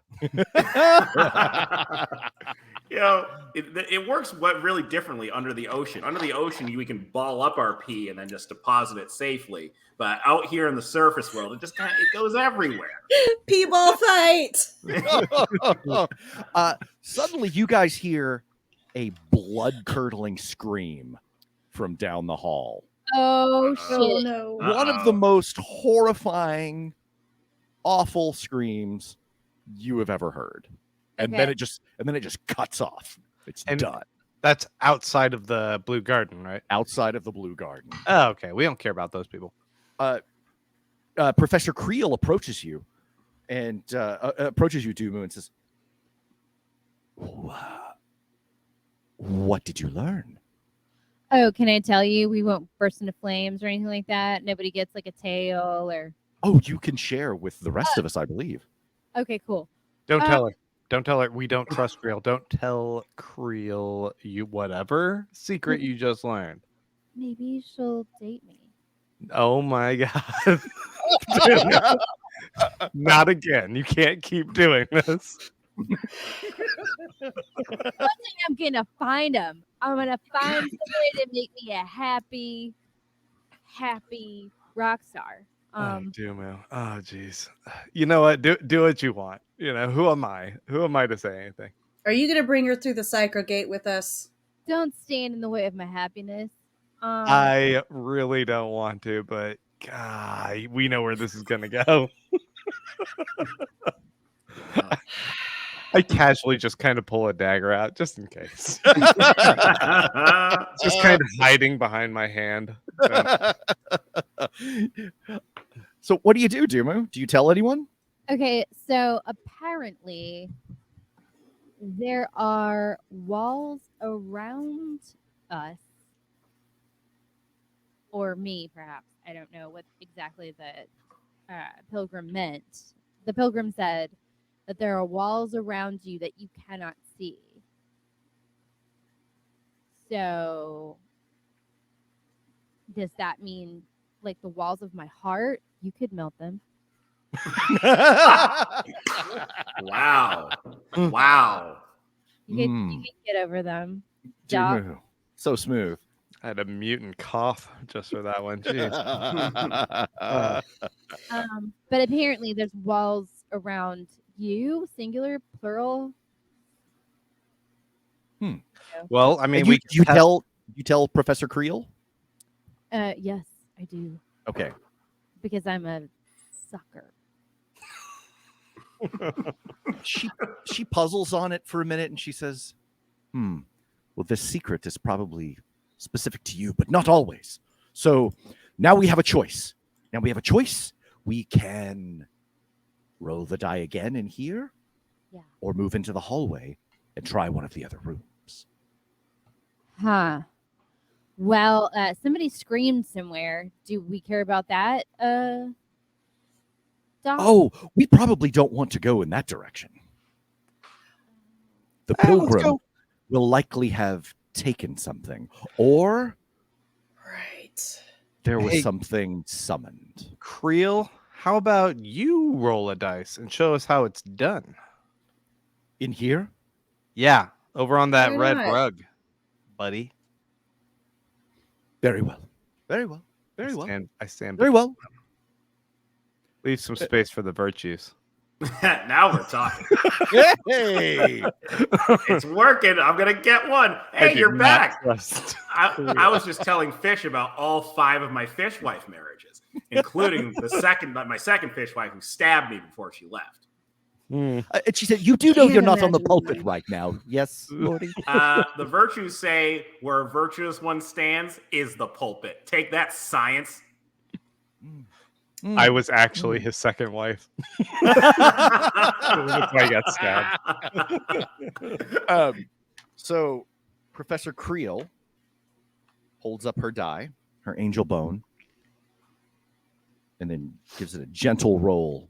You know, it works really differently under the ocean. Under the ocean, we can ball up our pee and then just deposit it safely. But out here in the surface world, it just it goes everywhere. P-ball fight. Suddenly, you guys hear a blood-curdling scream from down the hall. Oh shit! Oh no. One of the most horrifying, awful screams you have ever heard. And then Okay. it just cuts off. It's And- done. That's outside of the Blue Garden, right? Outside of the Blue Garden. Oh, okay. We don't care about those people. Professor Creel approaches you and approaches you, Dumu, and says, what did you learn? Oh, can I tell you? We won't burst into flames or anything like that. Nobody gets like a tail or. Oh, you can share with the rest of us, I believe. Okay, cool. Don't tell her. Don't tell her. We don't trust Creel. Don't tell Creel you whatever secret you just learned. Maybe she'll date me. Oh my god. Not again. You can't keep doing this. I'm gonna find him. I'm gonna find somebody to make me a happy rock star. Oh, Dumu. Oh, jeez. You know what? Do what you want. You know, who am I? Who am I to say anything? Are you gonna bring her through the Psycho Gate with us? Don't stand in the way of my happiness. I really don't want to, but God, we know where this is gonna go. I casually just kind of pull a dagger out just in case. Just kind of hiding behind my hand. So what do you do, Dumu? Do you tell anyone? Okay, so apparently there are walls around us, or me, perhaps. I don't know what exactly the pilgrim meant. The pilgrim said that there are walls around you that you cannot see. So, does that mean like the walls of my heart? You could melt them. Wow. Wow. You can get over them. Dumu. So smooth. I had a mutant cough just for that one. Jeez. But apparently there's walls around you, singular, plural. Well, I mean, And you tell Professor Creel? Yes, I do. Okay. Because I'm a sucker. She puzzles on it for a minute and she says, well, this secret is probably specific to you, but not always. So now we have a choice. We can roll the die again in here, or move into the hallway and try one of the other rooms. Huh. Well, somebody screamed somewhere. Do we care about that? Doc? Oh, we probably don't want to go in that direction. The Let's pilgrim go. will likely have taken something, or Right. there was Hey. something summoned. Creel, how about you roll a dice and show us how it's done? In here? Yeah, over on that Why red not? rug, buddy. Very well. Very well. Very well. I stand. Very well. Leave some space for the virtues. Now we're talking. Hey! It's working. I'm gonna get one. Hey, do you're not back. trust- I was just telling Fish about all 5 of my fish wife marriages, including my second fish wife who stabbed me before she left. Hmm. And she said, "You do know Can't you're not on the imagine pulpit why. right now, yes, Lordi?" The virtues say where a virtuous one stands is the pulpit. Take that, science. I was actually his second wife. That's why I got stabbed. So Professor Creel holds up her die, her angel bone, and then gives it a gentle roll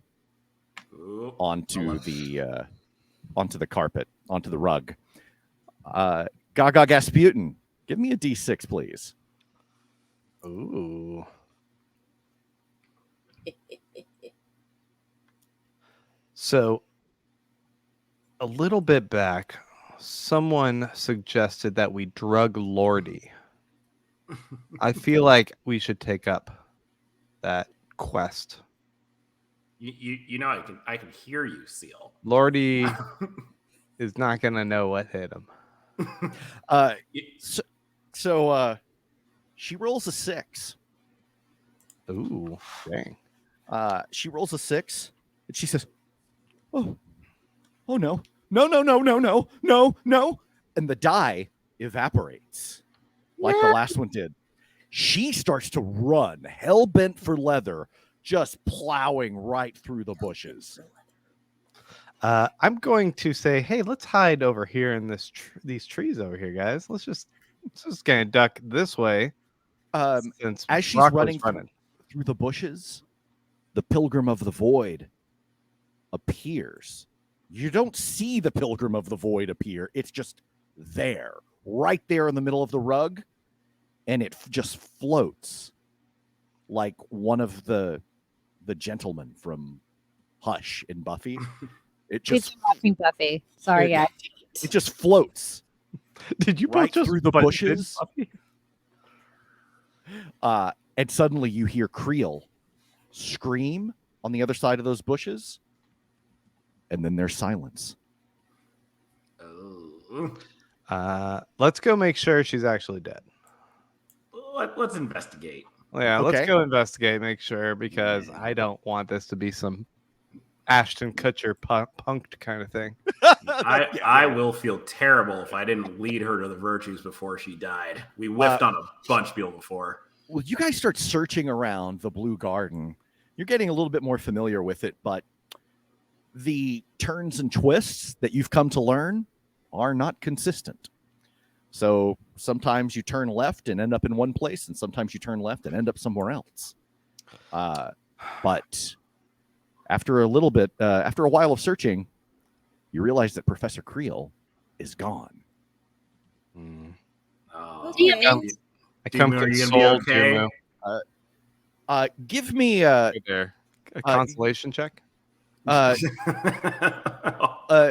Ooh, onto the carpet, onto the rug. Gaga Gasputin, give me a D6, please. Ooh. So, a little bit back, someone suggested that we drug Lordi. I feel like we should take up that quest. You know I can hear you, Seal. Lordi is not gonna know what hit him. So she rolls a 6. Ooh, dang. She rolls a 6, and she says, "Oh no, no!" And the die evaporates like the last one did. She starts to run, hell bent for leather, just plowing right through the bushes. I'm going to say, hey, let's hide over here in these trees over here, guys. Let's just gonna duck this way. Since As she's Rocco's running through the bushes, the Pilgrim of the Void appears. You don't see the Pilgrim of the Void appear. It's just there, right there in the middle of the rug, and it just floats like one of the gentlemen from Hush in Buffy. It just watching Buffy. Sorry, guys. it just floats. Did you right both just through the butt bushes? Buffy? And suddenly you hear Creel scream on the other side of those bushes, and then there's silence. Oh. Let's go make sure she's actually dead. Let's investigate. Yeah, Okay. let's go investigate, make sure, because I don't want this to be some Ashton Kutcher punked kind of thing. I will feel terrible if I didn't lead her to the virtues before she died. We whiffed on a bunch of people before. Well, you guys start searching around the Blue Garden. You're getting a little bit more familiar with it, but the turns and twists that you've come to learn are not consistent. So sometimes you turn left and end up in one place, and sometimes you turn left and end up somewhere else. But after a while of searching, you realize that Professor Creel is gone. Oh, Okay. I come Dumu, are you gonna console, be okay? Dumu. Give me Right there. A consolation check. a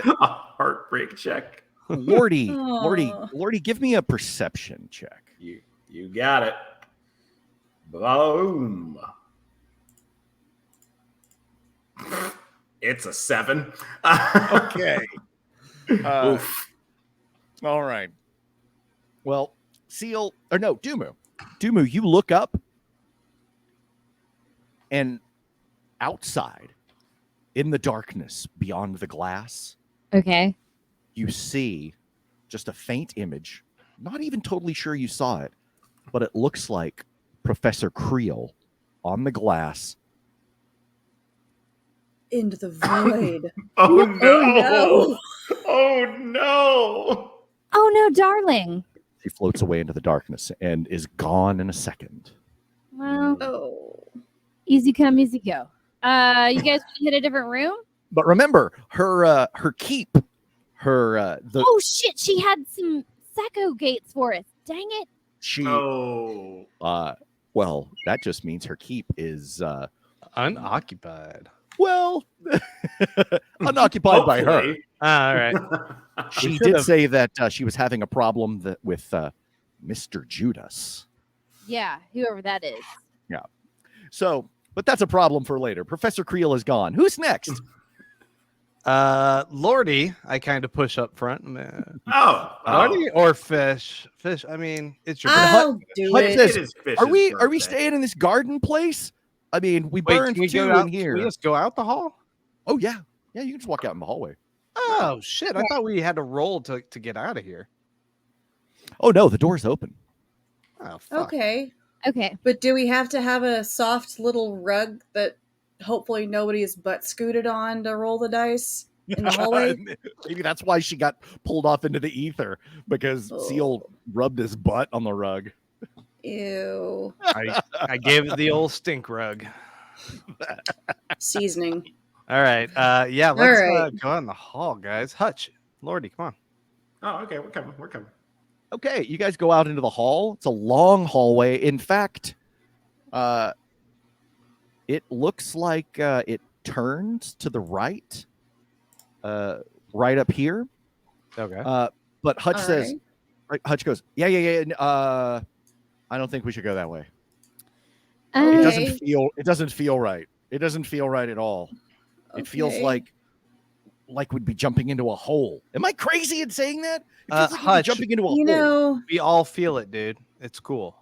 heartbreak check. Lordi, Aw. Lordi, give me a perception check. You got it. Boom. It's a 7. Okay. Oof. All right. Well, Dumu, you look up, and outside, in the darkness beyond the glass, Okay. you see just a faint image. Not even totally sure you saw it, but it looks like Professor Creel on the glass. Into the void. Oh no. no. Oh no. Oh no, darling. She floats away into the darkness and is gone in a second. Well, Oh. easy come, easy go. You guys want to hit a different room? But remember, her keep, Oh shit, she had some Sacco gates for us. Dang it. Oh. Well, that just means her keep is Unoccupied. unoccupied by her. Hopefully. All right. She did say that she was having a problem with Mr. Judas. Yeah, whoever that is. So, but that's a problem for later. Professor Creel is gone. Who's next? Lordi, I kind of push up front. Lordi or Fish? Fish, I mean, it's your I'll do Hut it. says, It is Fish's Are we birthday. staying in this garden place? I mean, we Wait, burned can we two go out, in here. Can we just go out the hall? Oh yeah, you can just walk out in the hallway. Oh shit! I thought we had to roll to get out of here. Oh no, the door's open. Oh fuck. Okay. Okay. But do we have to have a soft little rug that hopefully nobody's butt scooted on to roll the dice in the hallway? Maybe that's why she got pulled off into the ether, because Seal rubbed his butt on the rug. Ew. I gave it the old stink rug. Seasoning. All right. Yeah. Let's right. go out in the hall, guys. Hutch, Lordi, come on. Oh, okay. We're coming. We're coming. Okay, you guys go out into the hall. It's a long hallway. In fact, it looks like it turns to the right right up here. Okay. But Hutch All says, right. Hutch goes, yeah. I don't think we should go that way. It Um, doesn't feel right. It doesn't feel right at all. It feels Okay. like we'd be jumping into a hole. Am I crazy in saying that? It feels like we'd be Hutch, jumping into a You hole. know, we all feel it, dude. It's cool.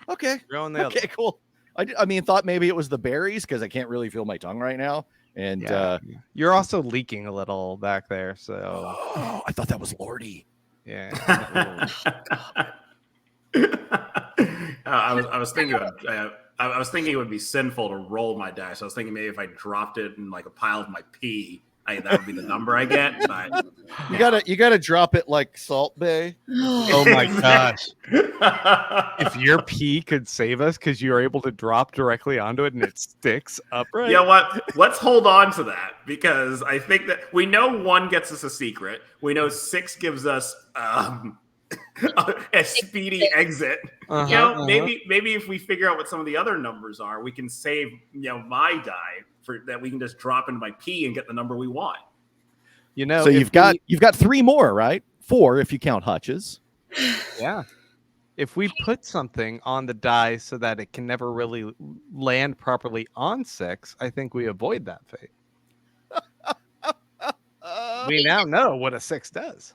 Okay. You're on the other. Okay, cool. I mean, thought maybe it was the berries because I can't really feel my tongue right now. And Yeah. You're also leaking a little back there, so oh, I thought that was Lordi. yeah. I was thinking I was thinking it would be sinful to roll my dice. I was thinking maybe if I dropped it in like a pile of my pee, that would be the number I get. But You gotta drop it like Salt Bay. Oh my gosh. If your pee could save us because you're able to drop directly onto it and it sticks upright. You know what? Let's hold on to that because I think that we know 1 gets us a secret. We know 6 gives us a speedy exit. Uh-huh, You know, maybe if we figure out what some of the other numbers are, we can save my die for that. We can just drop into my pee and get the number we want. You know, So if you've got 3 more, right? 4 if you count Hutch's. yeah. If we put something on the die so that it can never really land properly on 6, I think we avoid that fate. We now know what a 6 does.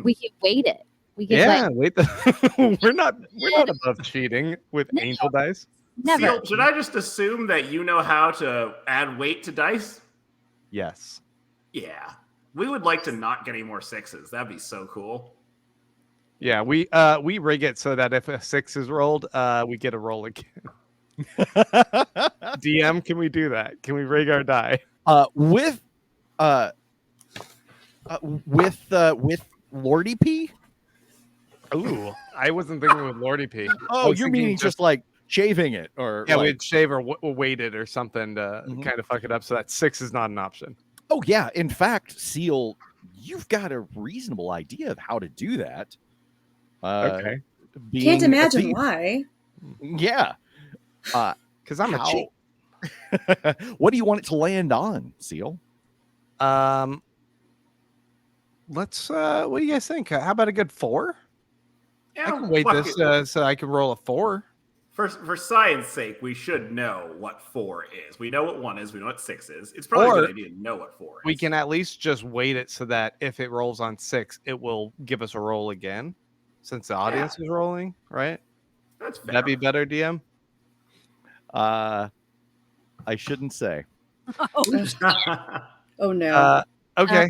we can weight it. We can Yeah, like wait. We're not above cheating with No. angel dice. never. Seal, should I just assume that you know how to add weight to dice? Yes. Yeah. We would like to not get any more 6s. That'd be so cool. Yeah, we rig it so that if a 6 is rolled, we get a roll again. DM, can we do that? Can we rig our die? With Lordi P. Ooh, I wasn't thinking with Lordi P. Oh, you're meaning just like shaving it, or yeah, like, we'd shave or weight it or something to Mhm. kind of fuck it up so that 6 is not an option. oh yeah. In fact, Seal, you've got a reasonable idea of how to do that. Okay, being can't a imagine thief. why. Yeah. because I'm a How- cheat. What do you want it to land on, Seal? Let's. What do you guys think? How about a good 4? Yeah, I can weight fuck this it. so I can roll a 4. For science sake, we should know what 4 is. We know what 1 is. We know what 6 is. It's probably a Or good idea to know what 4 is. We can at least just weight it so that if it rolls on 6, it will give us a roll again, since the audience is rolling, right? That's fair. That'd be better, DM. I shouldn't say. Oh no. Okay.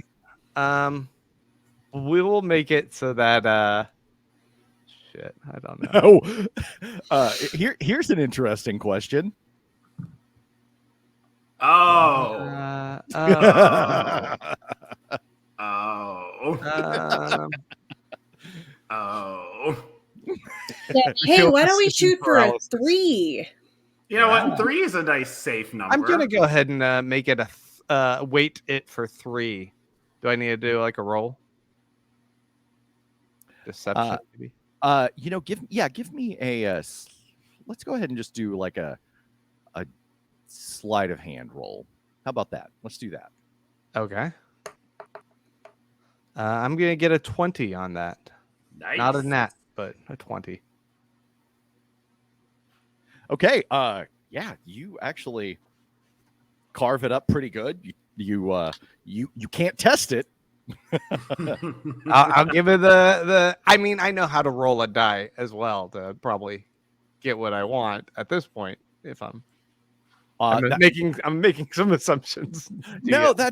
We will make it so that shit, I don't know. Here's an interesting question. Oh. Oh. Oh. Oh. Hey, why don't we decision shoot for a paralysis. 3? You know what? 3 is a nice safe number. I'm gonna go ahead and make it weight it for 3. Do I need to do like a roll? Deception, maybe. Give me a. Let's go ahead and just do like a sleight of hand roll. How about that? Let's do that. Okay. I'm gonna get a 20 on that. Nice. Not a nat, but a 20. Okay. Yeah, you actually carve it up pretty good. You can't test it. I'll give it the. I mean, I know how to roll a die as well to probably get what I want at this point. If I'm making some assumptions. I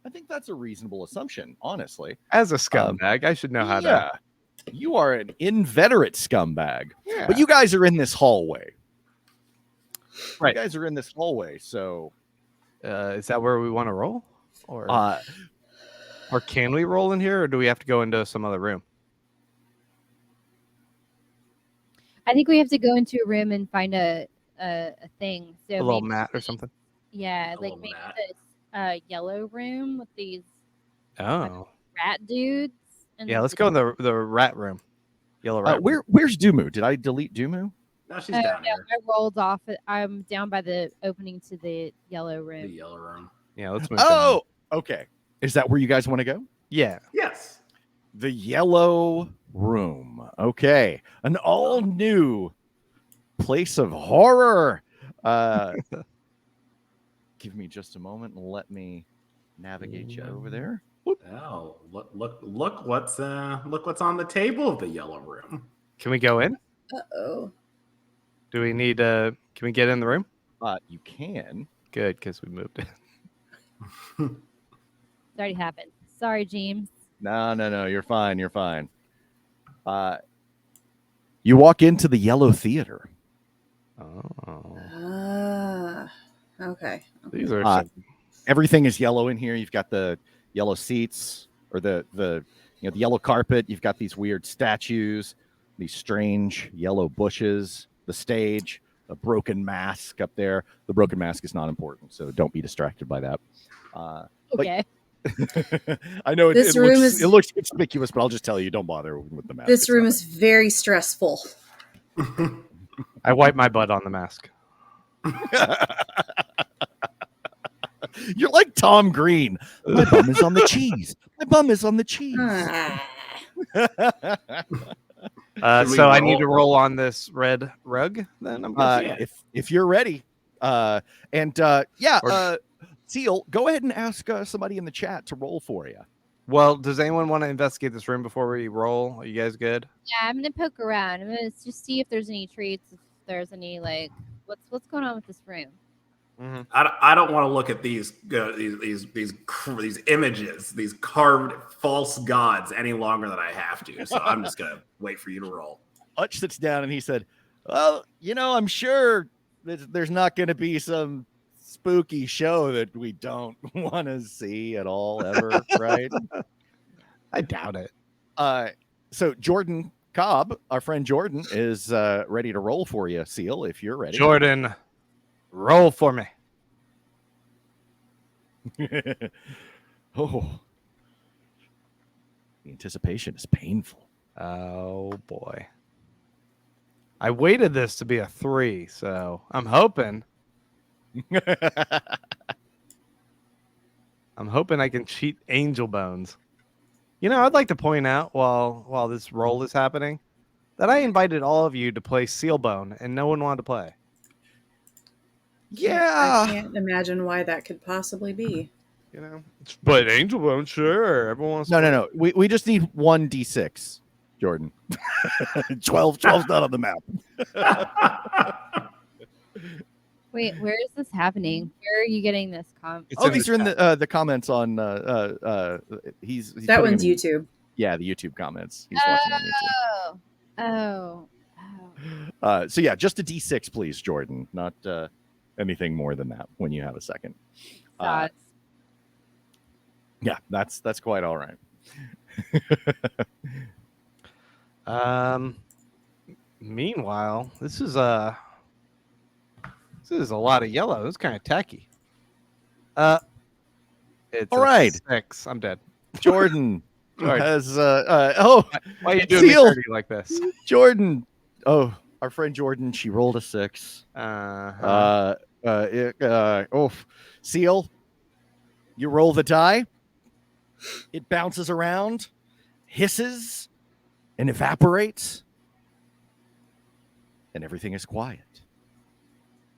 think that's a reasonable assumption. Honestly, As a scumbag, I should know how to. Yeah, you are an inveterate scumbag. Yeah. But you guys are in this hallway. Right. You guys are in this hallway, so Is that where we want to roll, or uh, can we roll in here, or do we have to go into some other room? I think we have to go into a room and find a thing. So A little maybe- mat or something. Yeah, A like little maybe mat. this yellow room with these Oh, rat dudes. And yeah. Let's go in the rat room. Yellow rat. room. where's Dumu? Did I delete Dumu? No, she's Oh, down no, here. I rolled off. I'm down by the opening to the yellow The room. yellow room. Yeah, let's move. down. Oh, okay. Is that where you guys want to go? Yeah. Yes. The Yellow Room. Okay. An all new place of horror. Give me just a moment and let me navigate you over there. Oh, look what's on the table of the Yellow Room. Can we go in? Uh-oh. Do we need? Can we get in the room? You can. Good, because we moved it. It's already happened. Sorry, James. No. You're fine. You're fine. You walk into the Yellow Theater. Oh, Okay. these are Uh, some- Everything is yellow in here. You've got the yellow seats or the yellow carpet. You've got these weird statues, these strange yellow bushes, the stage, a broken mask up there. The broken mask is not important, so don't be distracted by that. Okay. I know This it room looks, is- it looks conspicuous, but I'll just tell you, don't bother with the mask. This It's room not- is very stressful. I wiped my butt on the mask. You're like Tom Green. My bum is on the cheese. My bum is on the cheese. Ah. Should we So I need roll? to roll on this red rug. Then I'm guessing. Yeah. If you're ready, Or- Seal, go ahead and ask somebody in the chat to roll for you. Well, does anyone want to investigate this room before we roll? Are you guys good? Yeah, I'm gonna poke around. I'm gonna just see if there's any treats, if there's any like what's going on with this room. I don't want to look at these images, these carved false gods any longer than I have to. So I'm just gonna wait for you to roll. Hutch sits down and he said, "Well, I'm sure there's not going to be some spooky show that we don't want to see at all ever, right?" I doubt it. So Jordan Cobb, our friend Jordan, is ready to roll for you, Seal, if you're ready. Jordan, roll for me. Oh, the anticipation is painful. Oh boy. I waited this to be a 3, so I'm hoping I can cheat Angel Bones. I'd like to point out while this roll is happening that I invited all of you to play Seal Bone and no one wanted to play. I can't imagine why that could possibly be. But Angel Bone, sure. Everyone wants to No. We just need 1d6, Jordan. 12's not on the map. Wait, where is this happening? Where are you getting this It's Oh, in these the are in the comments on he's That putting one's in- YouTube. Yeah, the YouTube comments. He's watching on YouTube. Oh. So yeah, just a d6, please, Jordan. Not anything more than that. When you have a second. Thoughts. Yeah, that's quite all right. Meanwhile, this is a lot of yellow. This is kind of tacky. It's All a right. 6. I'm dead. Jordan Sorry. has Why are you doing Seal. me dirty like this? Jordan. Oh, our friend Jordan. She rolled a 6. Seal. You roll the die. It bounces around, hisses, and evaporates, and everything is quiet.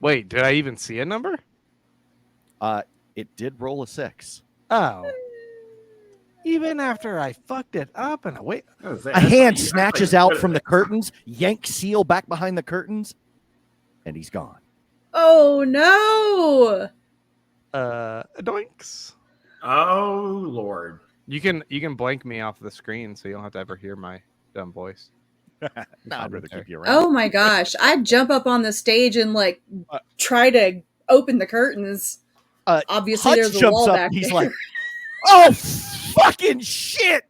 Wait, did I even see a number? It did roll a 6. Oh. Even after I fucked it up and I wait. A hand snatches out from the curtains, yanks Seal back behind the curtains, and he's gone. Oh no! Doinks. Oh Lord. You can blank me off the screen so you don't have to ever hear my dumb voice. I'd rather keep you around. Oh my gosh. I'd jump up on the stage and try to open the curtains. Obviously Hutch there's a jumps wall up back and he's there. like, "Oh, fucking shit!"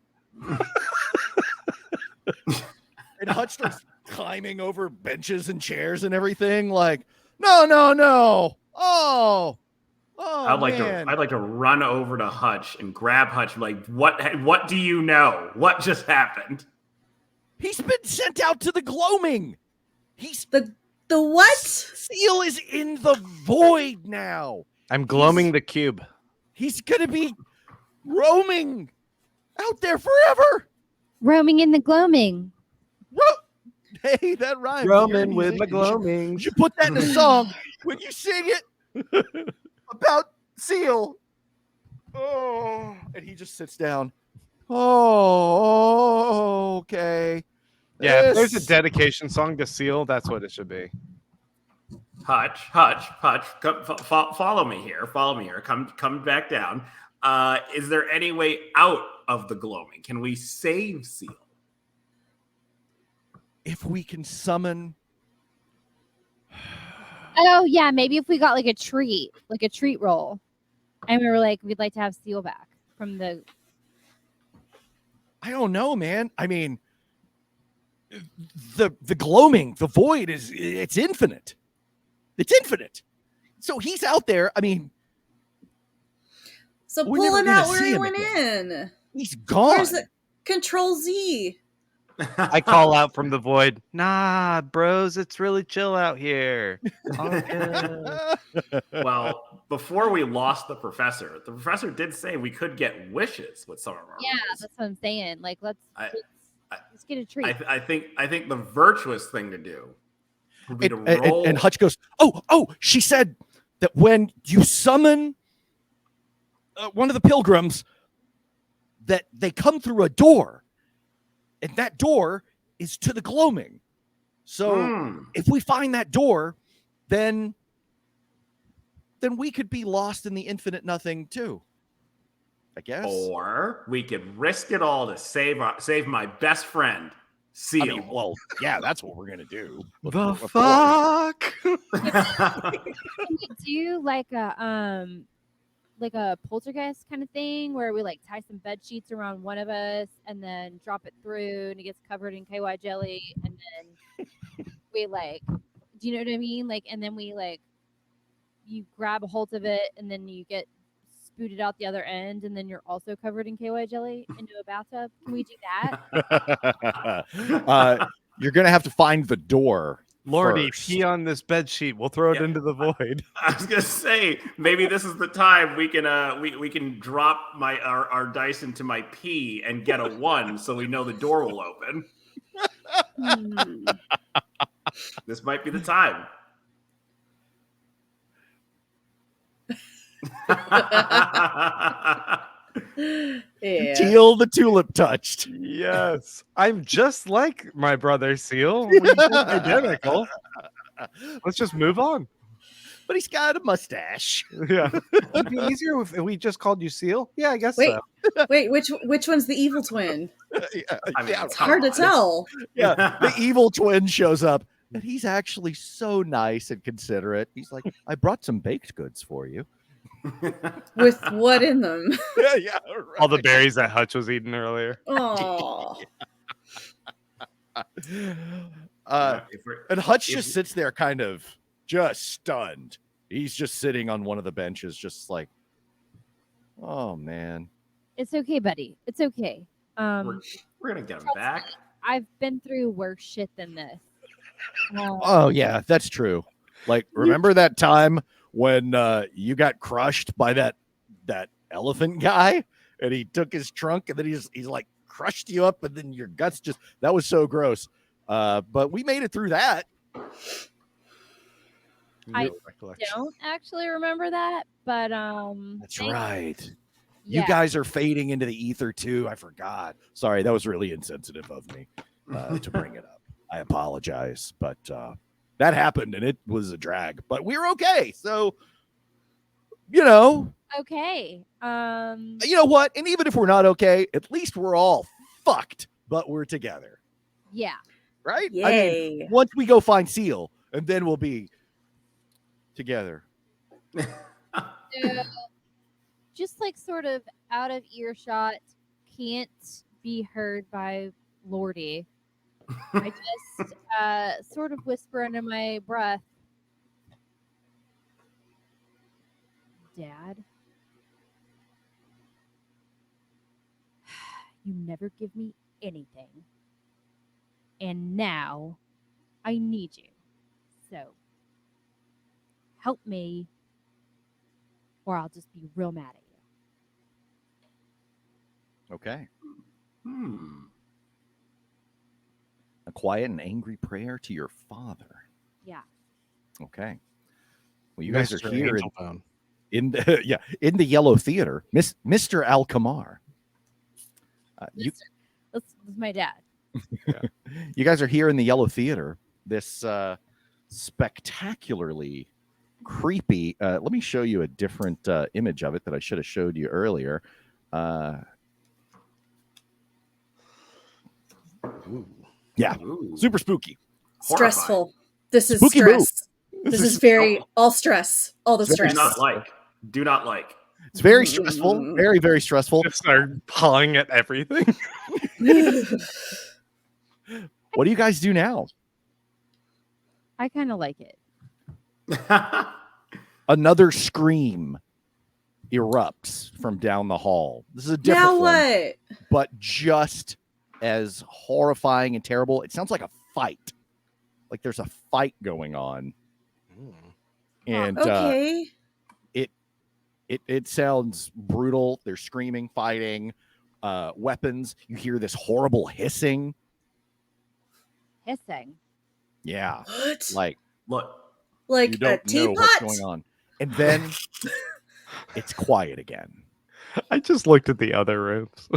And Hutch starts climbing over benches and chairs and everything. Like, no. Oh, I'd like to run over to Hutch and grab Hutch. Like, what do you know? What just happened? He's been sent out to the gloaming. He's The what? Seal is in the void now. I'm gloaming the cube. He's going to be roaming out there forever. Roaming in the gloaming. Hey, that rhymes. Roaming with my gloaming. You should put that in a song when you sing it about Seal. Oh, and he just sits down. Oh, okay. Yeah, if there's a This- dedication song to Seal, that's what it should be. Hutch, come, follow me here. Follow me here. Come back down. Is there any way out of the gloaming? Can we save Seal? if we can summon. Oh yeah, maybe if we got like a treat roll, and we were like, we'd like to have Seal back from the. I don't know, man. I mean, the gloaming, the void it's infinite. It's infinite. So he's out there. I mean, So We're pull never him gonna out where see he him went again. in. he's gone. Where's the Control Z? I call out from the void, nah, bros, it's really chill out here. All good. Well, before we lost the professor did say we could get wishes with some of our Yeah, rolls. that's what I'm saying. Like, let's get a treat. I think the virtuous thing to do would be to and, roll. and Hutch goes, oh, she said that when you summon one of the pilgrims, that they come through a door, and that door is to the gloaming. So if we find that door, then we could be lost in the infinite nothing too, I guess. Or we could risk it all to save my best friend, Seal. I mean, well, yeah, that's what we're gonna do. The Of course. fuck? Can we do like a poltergeist kind of thing where we like tie some bed sheets around one of us and then drop it through and it gets covered in KY jelly and then we like, do you know what I mean? Like, and then we like, you grab a hold of it and then you get spooted out the other end and then you're also covered in KY jelly into a bathtub. Can we do that? You're gonna have to find the door. Lordi, first. pee on this bed sheet. We'll throw it Yeah. into the void. I was gonna say maybe this is the time we can we can drop our dice into my pee and get a 1 so we know the door will open. This might be the time. Yeah. Teal the tulip touched. Yes. I'm just like my brother Seal. We're just identical. Let's just move on. But he's got a mustache. Yeah. It'd be easier if we just called you Seal. Yeah, I guess Wait, so. wait, which one's the evil twin? I mean, It's hard to tell. Yeah, the evil twin shows up, and he's actually so nice and considerate. He's like, "I brought some baked goods for you." With what in them? Yeah, All the berries that Hutch was eating earlier. Oh, And Hutch just sits there, kind of just stunned. He's just sitting on one of the benches, just like, "Oh man." It's okay, buddy. It's okay. we're gonna get him back. I've been through worse shit than this. Oh yeah, that's true. Like, remember that time when you got crushed by that elephant guy, and he took his trunk, and then he's like crushed you up, and then your guts that was so gross. But we made it through that. I don't actually remember that, but That's right. Yeah. You guys are fading into the ether too. I forgot. Sorry, that was really insensitive of me to bring it up. I apologize, but that happened and it was a drag. But we were okay. So, you know okay. you know what? And even if we're not okay, at least we're all fucked, but we're together, Yeah. right? yay! I mean, once we go find Seal, and then we'll be together. So, just like sort of out of earshot, can't be heard by Lordi. I just sort of whisper under my breath, Dad, you never give me anything. And now I need you. So help me, or I'll just be real mad at you. Okay. Hmm. A quiet and angry prayer to your father. Yeah. Okay. Well, you guys are Mr. here AngelBone. in the in the Yellow Theater, Mr. Alkamar. That's my dad. You guys are here in the Yellow Theater. This spectacularly creepy. Let me show you a different image of it that I should have showed you earlier. Yeah, Ooh. super spooky. Stressful. This is Spooky boo. stress. This is very all stress. All the It's very stress. Do not like. It's very stressful. Very, very stressful. Just start pawing at everything. What do you guys do now? I kind of like it. Another scream erupts from down the hall. This is a different Now one, what? but just as horrifying and terrible. It sounds like a fight. Like there's a fight going on. And Okay. it sounds brutal. They're screaming, fighting, weapons. You hear this horrible hissing. Hissing. Yeah. What? Like Look. Like you a don't know teapot? what's going on. And then it's quiet again. I just looked at the other rooms.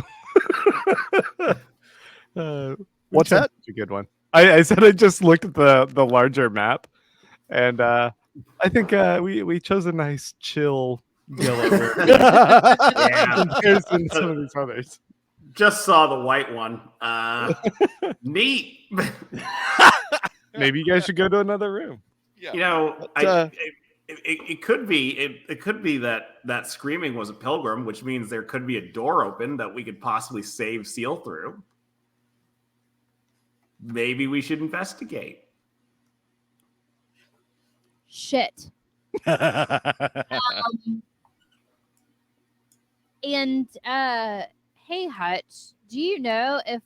What's that? That's a good one. I said I just looked at the larger map, and I think we chose a nice chill yellow room Yeah. in comparison to some of these others. Just saw the white one. Neat. Maybe you guys should go to another room. You know, But, it could be it could be that screaming was a pilgrim, which means there could be a door open that we could possibly save Seal through. Maybe we should investigate. Shit. And hey Hutch, do you know if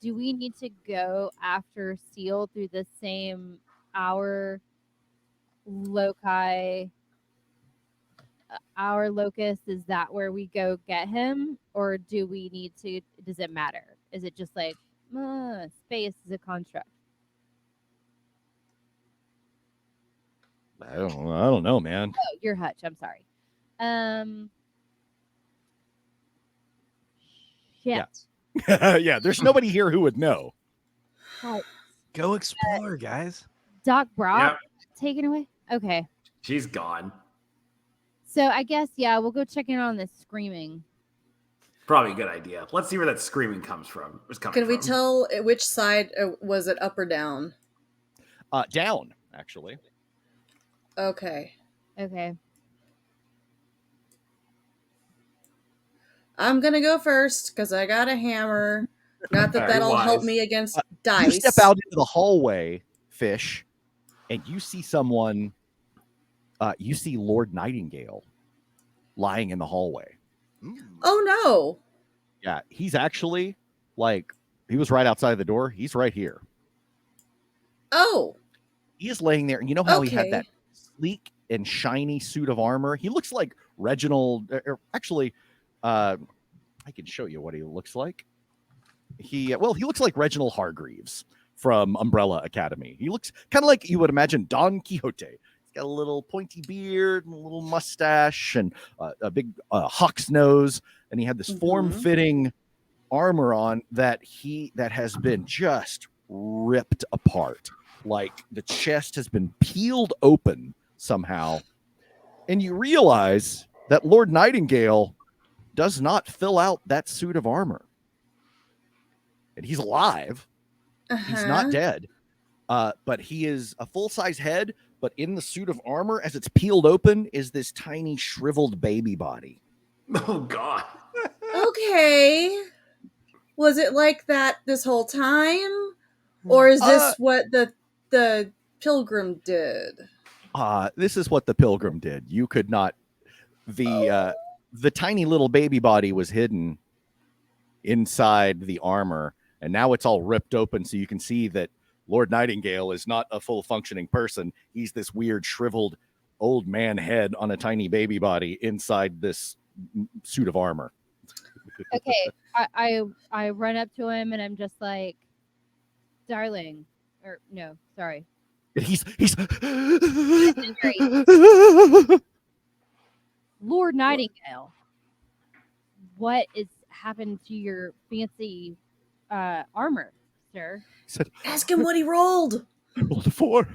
do we need to go after Seal through the same hour loci? Our locus, is that where we go get him, or do we need to? Does it matter? Is it just space is a construct? I don't know, man. Oh, you're Hutch. I'm sorry. Shit. Yeah. Yeah, there's nobody here who would know. Hutch. Go explore, guys. Doc Brock Yep. taken away. Okay. She's gone. So I guess we'll go check in on this screaming. Probably a good idea. Let's see where that screaming comes from. Can we tell which side was it, up or down? Down, actually. Okay. Okay. I'm gonna go first because I got a hammer. Not that Very that'll help wise. me against You dice. step out into the hallway, Fish, and you see someone. You see Lord Nightingale lying in the hallway. Oh no! Yeah, he's actually he was right outside the door. He's right here. Oh, He is laying there, and you know how he had Okay. that sleek and shiny suit of armor. He looks like Reginald. Actually, I can show you what he looks like. He looks like Reginald Hargreaves from Umbrella Academy. He looks kind of like you would imagine Don Quixote. He's got a little pointy beard and a little mustache and a big hawk's nose, and he had this form-fitting armor on that has been just ripped apart. Like the chest has been peeled open somehow, and you realize that Lord Nightingale does not fill out that suit of armor. And he's alive. He's not dead. But he is a full-size head, but in the suit of armor, as it's peeled open, is this tiny shriveled baby body. Oh God. Okay. Was it like that this whole time? Or is this what the pilgrim did? This is what the pilgrim did. You could not. The tiny little baby body was hidden inside the armor, and now it's all ripped open, so you can see that Lord Nightingale is not a full functioning person. He's this weird shriveled old man head on a tiny baby body inside this suit of armor. Okay, I run up to him and I'm just like, darling, or no, sorry, He's Lord Nightingale. What is happened to your fancy armor, sir? said, Ask him what he rolled. I rolled a 4.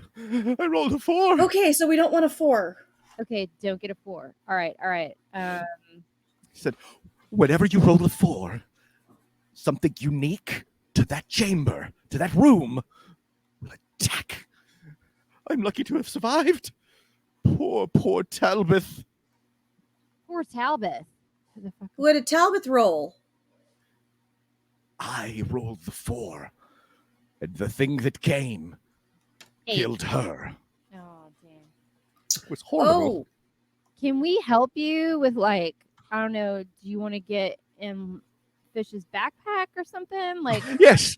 I rolled a 4. Okay, so we don't want a 4. Okay, don't get a 4. All right. He said, whenever you roll a 4, something unique to that chamber, to that room, will attack. I'm lucky to have survived. Poor Talbot. Poor Talbot. Who the fuck? What did Talbot roll? I rolled the 4, and the thing that came 8. killed her. Oh damn. It was horrible. Oh, Can we help you with like, I don't know, do you want to get in Fish's backpack or something? Like, Yes,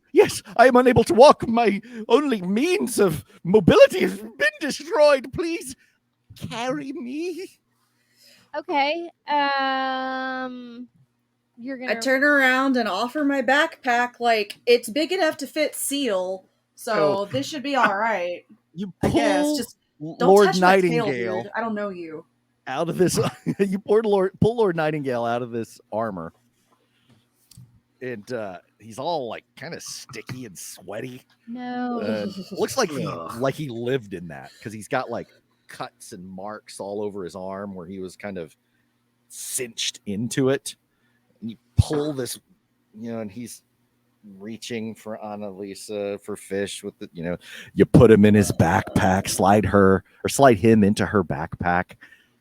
I am unable to walk. My only means of mobility has been destroyed. Please carry me. okay, you're I gonna turn around and offer my backpack like it's big enough to fit Seal, so this should be all right. You I guess. pull Just don't Lord touch my tail, Nightingale dude. I don't know you. out of this. You pull Lord Nightingale out of this armor, and he's all like kind of sticky and sweaty. no. Looks like Ugh. he lived in that because he's got like cuts and marks all over his arm where he was kind of cinched into it. And you pull this, and he's reaching for Annaliese for Fish with the, you put him in his backpack, slide him into her backpack,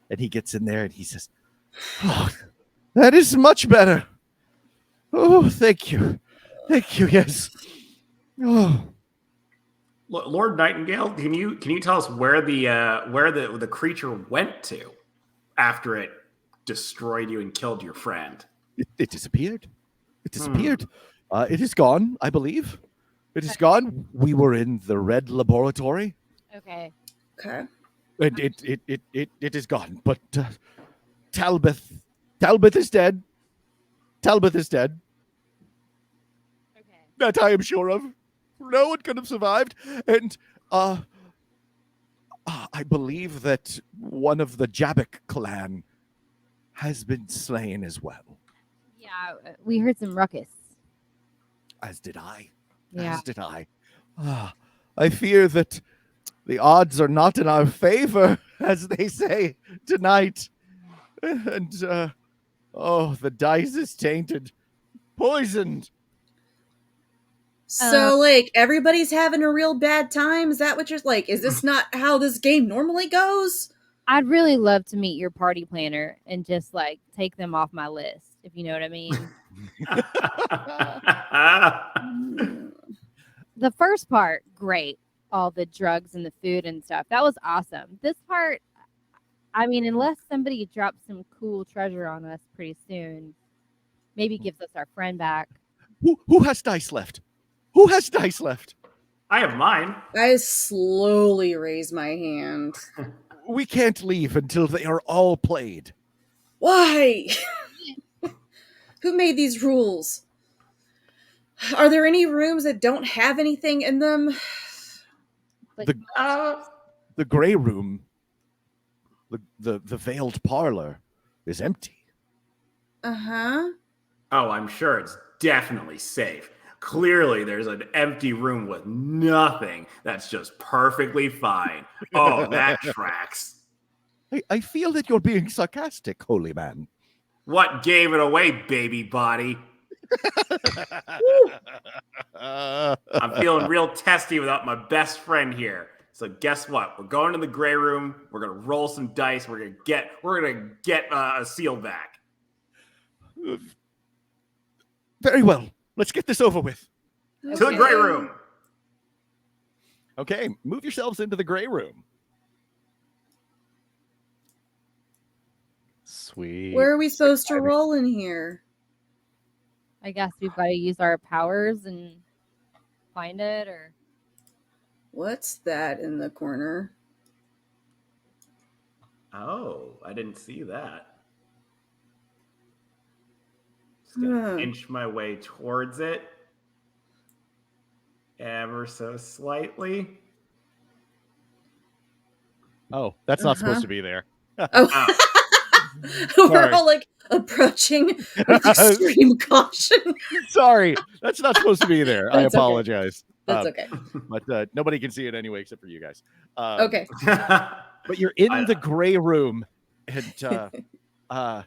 and he gets in there and he says, "Oh, that is much better. Oh, thank you, yes. Oh, Lord Nightingale, can you tell us where the creature went to after it destroyed you and killed your friend? it disappeared. It disappeared. It is gone, I believe. It is gone. We were in the red laboratory, Okay. Okay. and it is gone. But Talbot is dead. Talbot is dead. Okay. That I am sure of. No one could have survived. And I believe that one of the Jabik clan has been slain as well. Yeah, we heard some ruckus. As did I. Yeah. As did I. I fear that the odds are not in our favor, as they say tonight. And, the dice is tainted. Poisoned. So, like, everybody's having a real bad time? Is that what you're like? Is this not how this game normally goes? I'd really love to meet your party planner and just like take them off my list, if you know what I mean. The first part, great. All the drugs and the food and stuff. That was awesome. This part, I mean, unless somebody drops some cool treasure on us pretty soon, maybe gives us our friend back. Who has dice left? Who has dice left? I have mine. I slowly raise my hand. We can't leave until they are all played. Why? Who made these rules? Are there any rooms that don't have anything in them? Like, The gray room, the veiled parlor, is empty. Uh-huh. Oh, I'm sure it's definitely safe. Clearly, there's an empty room with nothing that's just perfectly fine. Oh, that tracks. I feel that you're being sarcastic, holy man. What gave it away, baby body? I'm feeling real testy without my best friend here. So guess what? We're going to the gray room. We're gonna roll some dice. We're gonna get a seal back. Very well. Let's get this over with. To the gray room. Okay, move yourselves into the gray room. Sweet. Where are we supposed to roll in here? I guess we've got to use our powers and find it, or What's that in the corner? Oh, I didn't see that. gonna inch my way towards it, ever so slightly. Oh, that's not supposed to be there. Oh. We're all like approaching with extreme caution. Sorry, that's not supposed to be there. I That's okay. apologize. That's okay. But nobody can see it anyway except for you guys. Okay. But you're in the gray room, and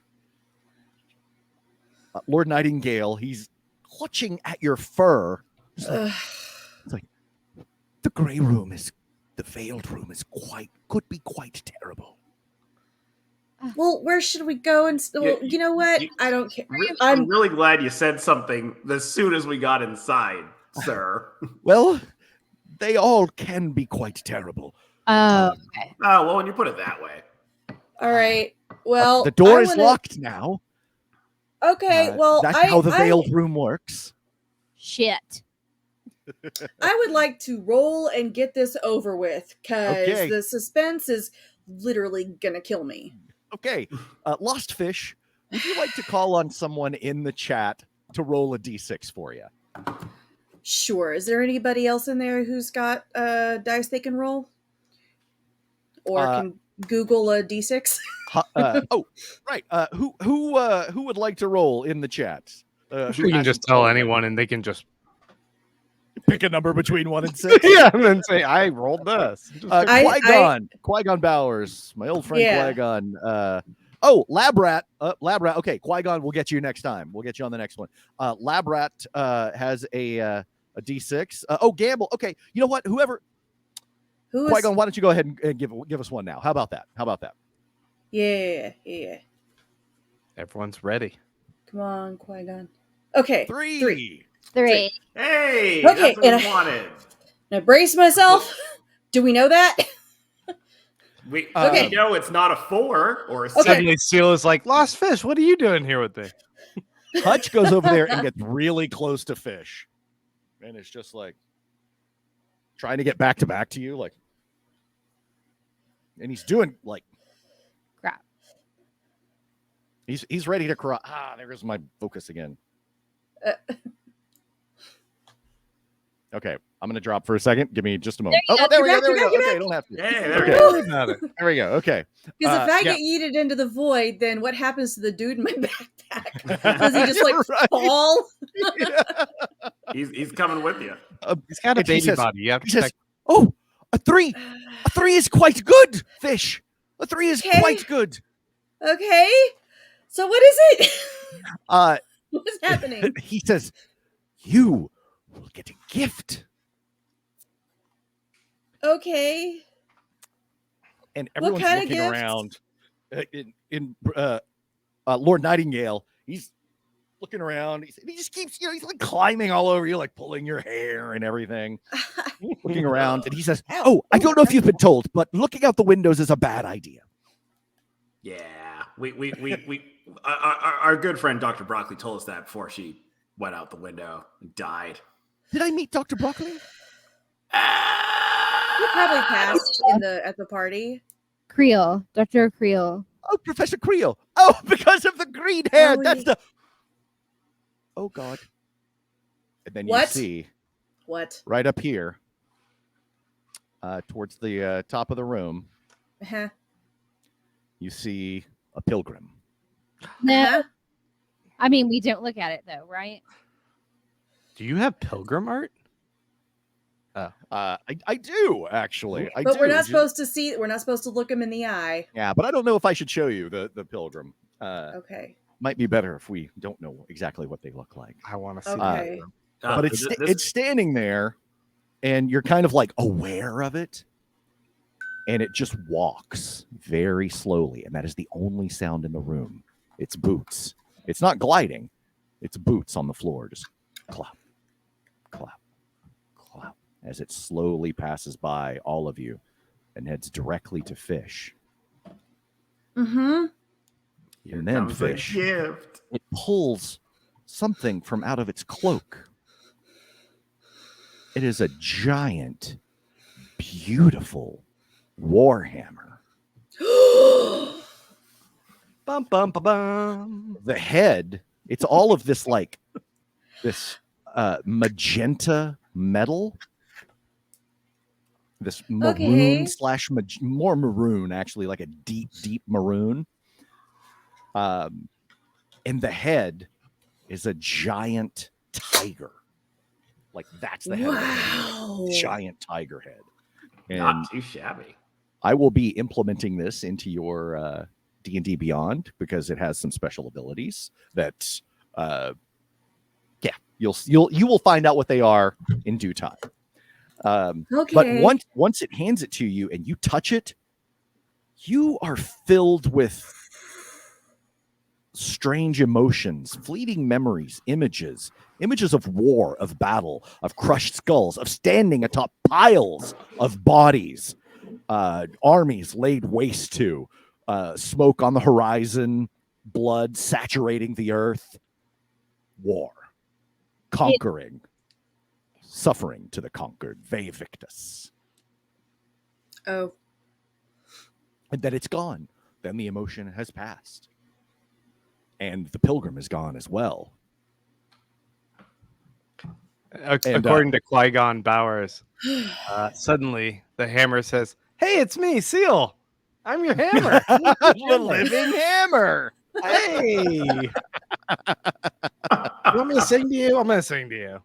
Lord Nightingale, he's clutching at your fur. It's like the gray room the veiled room could be quite terrible. Well, where should we go? And you know what? I don't care. I'm really glad you said something as soon as we got inside, sir. Well, they all can be quite terrible. Oh, okay. Oh, well, when you put it that way. All right. Well, the door is locked now. Okay. Well, that's how the veiled room works. Shit. I would like to roll and get this over with because the suspense is literally gonna kill me. Okay, Lost Fish, would you like to call on someone in the chat to roll a d6 for you? Sure. Is there anybody else in there who's got dice they can roll? Or can Google a d6? Oh, right. Who would like to roll in the chat? You can just tell anyone and they can just pick a number between 1 and 6. Yeah, and then say, I rolled this. Qui-Gon Bowers, my old friend Qui-Gon. Labrat. Labrat. Okay, Qui-Gon, we'll get you next time. We'll get you on the next one. Labrat has a D6. Gamble. Okay, you know what? Qui-Gon, why don't you go ahead and give us one now? How about that? Yeah. Everyone's ready. Come on, Qui-Gon. Okay. Three. Hey, okay, that's what we wanted. Now brace myself. Do we know that? We know it's not a 4 or a 6. Suddenly Seal is like, Lost Fish, what are you doing here with me? Hutch goes over there and gets really close to Fish. And it's just like trying to get back to you. Like, and he's doing like crap. He's ready to cry. There's my focus again. Okay, I'm going to drop for a second. Give me just a moment. There we go. Okay, don't have to. Yeah, there we go. There we go. Okay. Because if I get yeeted into the void, then what happens to the dude in my backpack? Does he just fall? He's coming with you. He's got a baby body. You have to check. A 3. A 3 is quite good, Fish. A 3 is quite good. Okay. So what is it? What's happening? He says, you will get a gift. Okay. And everyone's looking around. Lord Nightingale, he's looking around. He just keeps, he's like climbing all over you, like pulling your hair and everything. Looking around, and he says, I don't know if you've been told, but looking out the windows is a bad idea. Yeah, we our good friend Dr. Broccoli told us that before she went out the window and died. Did I meet Dr. Broccoli? You probably passed at the party. Creel, Dr. Creel. Oh, Professor Creel. Oh, because of the green hair. That's the. Oh God. And then you see what right up here, towards the top of the room. Uh-huh. You see a pilgrim. No. I mean, we don't look at it though, right? Do you have pilgrim art? I do actually. But we're not supposed to see. We're not supposed to look him in the eye. Yeah, but I don't know if I should show you the pilgrim. Okay. Might be better if we don't know exactly what they look like. I want to see. Okay. But it's standing there, and you're kind of like aware of it, and it just walks very slowly, and that is the only sound in the room. It's boots. It's not gliding. It's boots on the floor, just clap, clap, clap, as it slowly passes by all of you and heads directly to Fish. Mm-hmm. And then Fish, it pulls something from out of its cloak. It is a giant, beautiful warhammer. Bum, bum, bum, bum. The head It's all of this magenta metal, this maroon slash more maroon, actually, like a deep maroon. And the head is a giant tiger. Like that's the head of the giant tiger head. And not too shabby. I will be implementing this into your D&D Beyond because it has some special abilities that you will find out what they are in due time. But once it hands it to you and you touch it, you are filled with strange emotions, fleeting memories, images of war, of battle, of crushed skulls, of standing atop piles of bodies, armies laid waste to, smoke on the horizon, blood saturating the earth, war, conquering, suffering to the conquered, Vae Victus. Oh. And then it's gone. Then the emotion has passed. And the pilgrim is gone as well. According to Qui-Gon Bowers, suddenly the hammer says, "Hey, it's me, Seal. I'm your hammer." The living hammer. Hey. You want me to sing to you? I'm going to sing to you.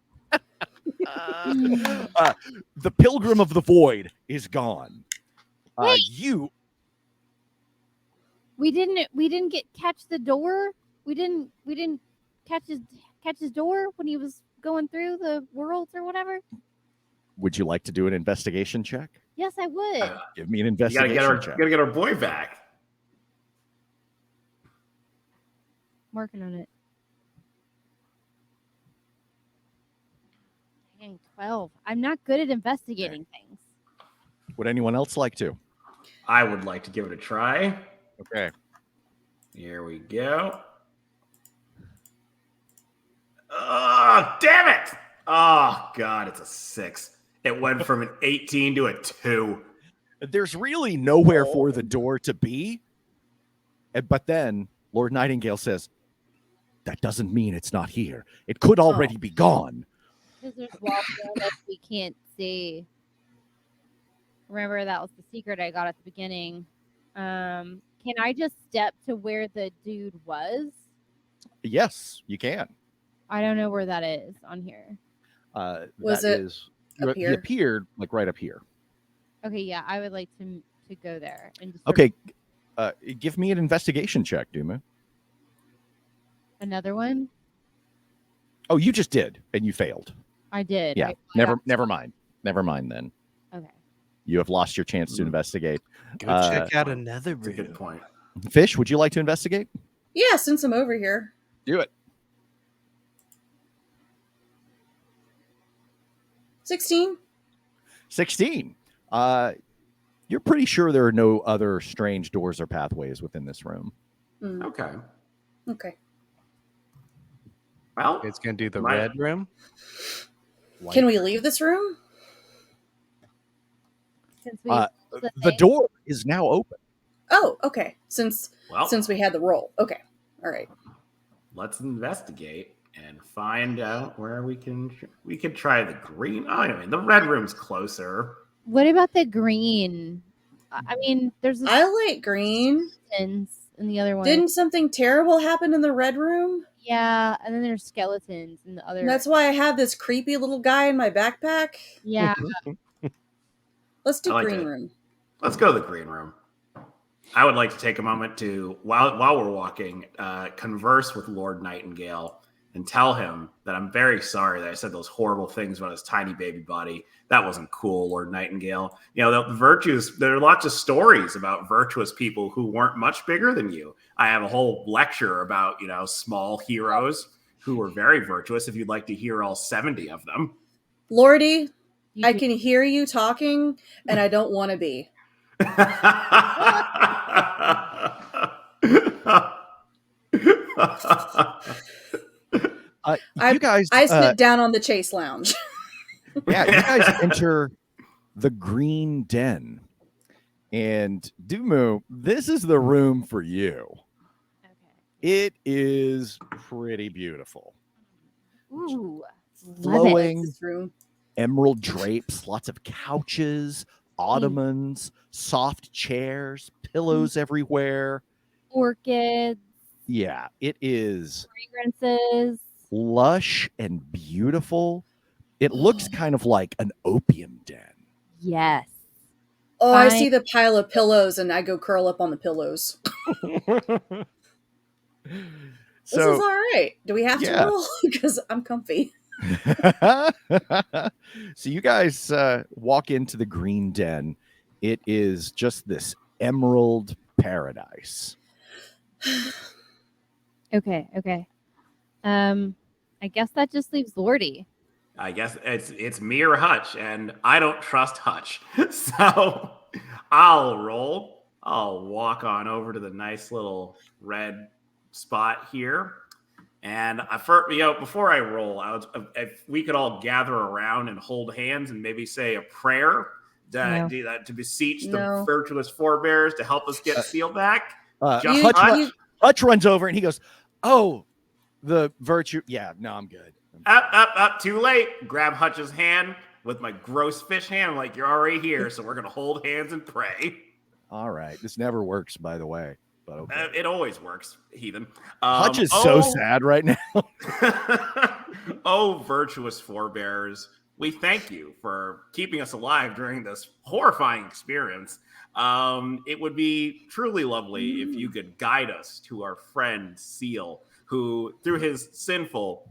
The pilgrim of the void is gone. Wait. We didn't catch the door. We didn't catch his door when he was going through the worlds or whatever. Would you like to do an investigation check? Yes, I would. Give me an investigation check. Gotta get our boy back. I'm working on it. Dang, 12. I'm not good at investigating things. Would anyone else like to? I would like to give it a try. Okay. Here we go. Oh, damn it! Oh, God, it's a 6. It went from an 18 to a 2. There's really nowhere for the door to be. But then Lord Nightingale says, that doesn't mean it's not here. It could already be gone. Because there's walls that we can't see. Remember, that was the secret I got at the beginning. Can I just step to where the dude was? Yes, you can. I don't know where that is on here. Was that it is, up he here? appeared like right up here. Okay, yeah, I would like to go there and just Okay, give me an investigation check, Dumu. Another one. Oh, you just did, and you failed. I did. Yeah, never mind. Never mind then. Okay. You have lost your chance to investigate. Go check out another That's a room. good point. Fish, would you like to investigate? Yeah, since I'm over here. Do it. 16. 16. You're pretty sure there are no other strange doors or pathways within this room. Okay. Okay. Well, It's going to do the red room. Can we leave this room? Since we the door is now open. Oh, okay. Since we had the roll. Okay. All right. let's investigate and find out where we can try the green. Oh, I mean, the red room's closer. What about the green? I mean, there's a I like green. skeletons in the other one. Didn't something terrible happen in the red room? Yeah, and then there's skeletons in the other. And that's why I have this creepy little guy in my backpack. Yeah. Let's do I like green it. room. Let's go to the green room. I would like to take a moment to, while we're walking, converse with Lord Nightingale and tell him that I'm very sorry that I said those horrible things about his tiny baby body. That wasn't cool, Lord Nightingale. You know, the virtues, there are lots of stories about virtuous people who weren't much bigger than you. I have a whole lecture about, you know, small heroes who were very virtuous, if you'd like to hear all 70 of them. Lordi, You I do- can hear you talking, and I don't want to be. You guys, I sit down on the chase lounge. yeah, you guys enter the Green Den, and Dumu, this is the room for you. Okay. It is pretty beautiful. Ooh, love Flowing This room. emerald drapes, lots of couches, ottomans, soft chairs, pillows everywhere. it. Orchids, Yeah, it is fragrances. lush and beautiful. It looks kind of like an opium den. Yes. Oh, I Fine. see the pile of pillows, and I go curl up on the pillows. This is all right. Do we have Yeah. to roll? Because I'm comfy. So you guys walk into the green den. It is just this emerald paradise. Okay. I guess that just leaves Lordi. I guess it's me or Hutch, and I don't trust Hutch. So I'll roll. I'll walk on over to the nice little red spot here. And before I roll, if we could all gather around and hold hands and maybe say a prayer to beseech the virtuous forebears to help us get Seal back. Hutch runs over and he goes, "Oh, the virtue. Yeah, no, I'm good. Up, too late. Grab Hutch's hand with my gross fish hand. I'm like, you're already here, so we're going to hold hands and pray. All right. This never works, by the way. But okay. It always works, heathen. Hutch is so sad right now. Oh, virtuous forebears, we thank you for keeping us alive during this horrifying experience. It would be truly lovely if you could guide us to our friend Seal, who, through his sinful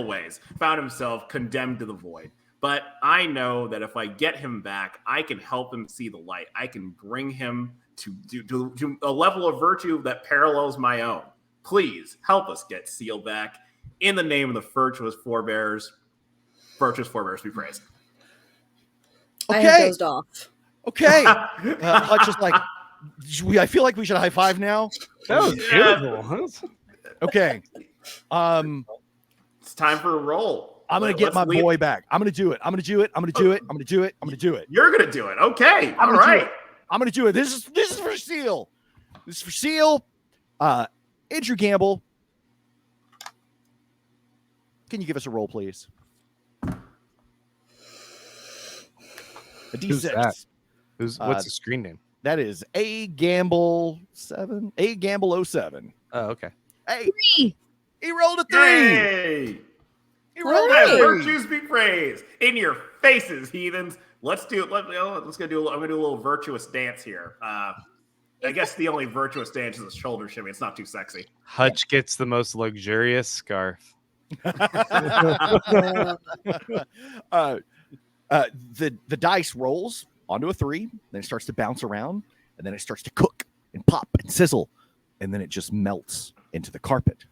ways, found himself condemned to the void. But I know that if I get him back, I can help him see the light. I can bring him to a level of virtue that parallels my own. Please help us get Seal back. In the name of the virtuous forebears be praised. I had dozed off. Okay. Hutch is like, I feel like we should high five now. That was beautiful. Okay. It's time for a roll. I'm gonna get my boy back. I'm gonna do it. I'm gonna do it. You're gonna do it. Okay. All right. I'm gonna do it. This is for Seal. This is for Seal. Andrew Gamble. Can you give us a roll, please? A Who's D6. that? What's the screen name? That is A Gamble 7. A Gamble 07. Oh, okay. Hey, 3. he rolled a 3. Yay! He rolled Let a 3. virtues be praised in your faces, heathens. Let's do. I'm gonna do a little virtuous dance here. I guess the only virtuous dance is a shoulder shimmy. It's not too sexy. Hutch gets the most luxurious scarf. The dice rolls onto a 3, then it starts to bounce around, and then it starts to cook and pop and sizzle, and then it just melts into the carpet.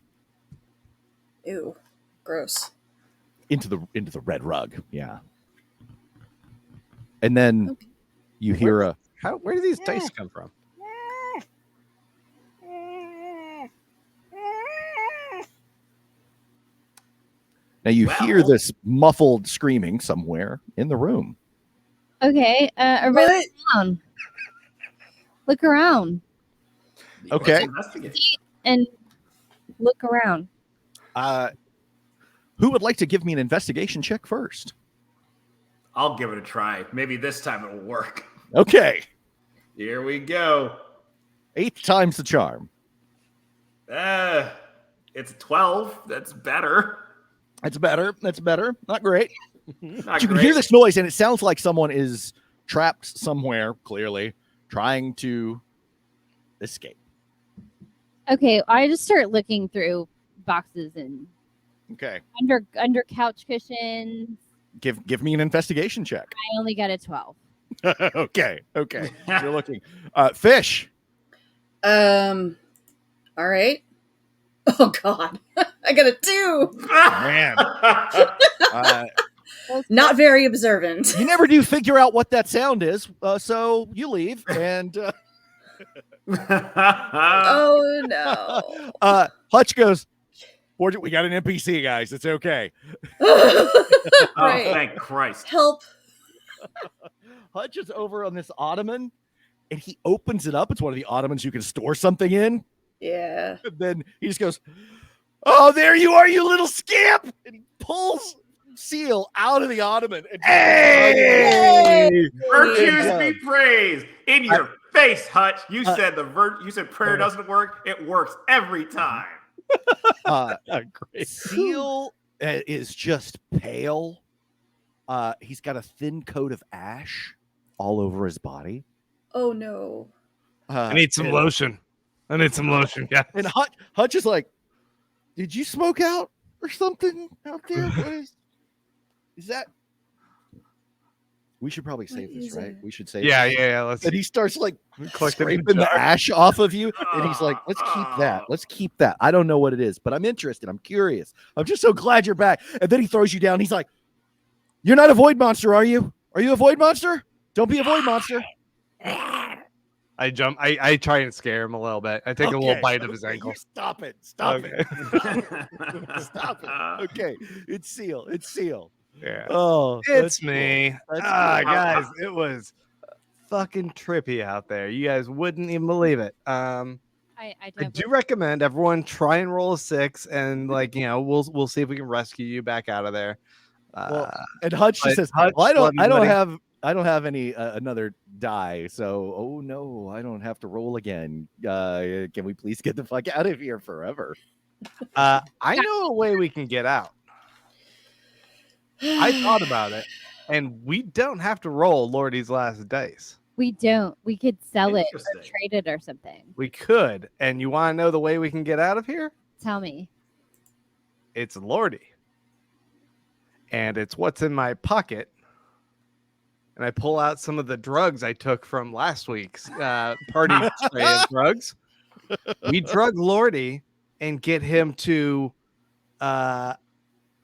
Ew, gross. Into the red rug, yeah. And then you hear Where do these dice come from? now you hear this muffled screaming somewhere in the room. Okay. Around. Look around. Okay. And look around. Who would like to give me an investigation check first? I'll give it a try. Maybe this time it will work. Okay. Here we go. 8 times the charm. It's 12. That's better. That's better. Not great. Not You can hear this noise, and it sounds like someone is trapped somewhere, clearly, trying to escape. Okay, I just start looking through boxes and Okay. under couch cushions. Give me an investigation check. I only got a 12. Okay. You're looking. Fish. All right. Oh God, I got a 2. Man. Not very observant. You never do figure out what that sound is, so you leave, and Oh no. Hutch goes, we got an NPC, guys. It's okay. Oh, Right. thank Christ. Help. Hutch is over on this ottoman, and he opens it up. It's one of the ottomans you can store something in. Yeah. And then he just goes, "Oh, there you are, you little scamp!" And he pulls Seal out of the ottoman. And Hey! Virtues be praised in your face, Hutch. You said you said prayer doesn't work. It works every time. Great. Seal is just pale. He's got a thin coat of ash all over his body. Oh no. I need some lotion. I need some lotion, guys. And Hutch is like, "Did you smoke out or something out there? What is that?" We should probably save this, right? We should save this. Yeah. Let's. And he starts like Collect scraping the the jar. ash off of you. And he's like, "Let's keep that. Let's keep that. I don't know what it is, but I'm interested. I'm curious. I'm just so glad you're back." And then he throws you down. He's like, "You're not a void monster, are you? Are you a void monster? Don't be a void monster." I jump. I try and scare him a little bit. I take a little bite of his okay, ankle. you stop it. Stop Okay. it. Stop it. Okay. It's Seal. It's Seal. Yeah. Oh, It's that's cool. me. That's Ah, cool. guys, it was fucking trippy out there. You guys wouldn't even believe it. I I don't do recommend everyone try and roll a 6, and we'll see if we can rescue you back out of there. Well, and Hutch but just says, Hutch, "Well, love you, buddy." I don't have any another die, so oh no, I don't have to roll again. Can we please get the fuck out of here forever?" I know a way we can get out. I thought about it, and we don't have to roll Lordi's last dice. We don't. We could sell it or Interesting. trade it or something. We could, and you want to know the way we can get out of here? Tell me. It's Lordi. And it's what's in my pocket. And I pull out some of the drugs I took from last week's party spray of drugs. We drug Lordi and get him to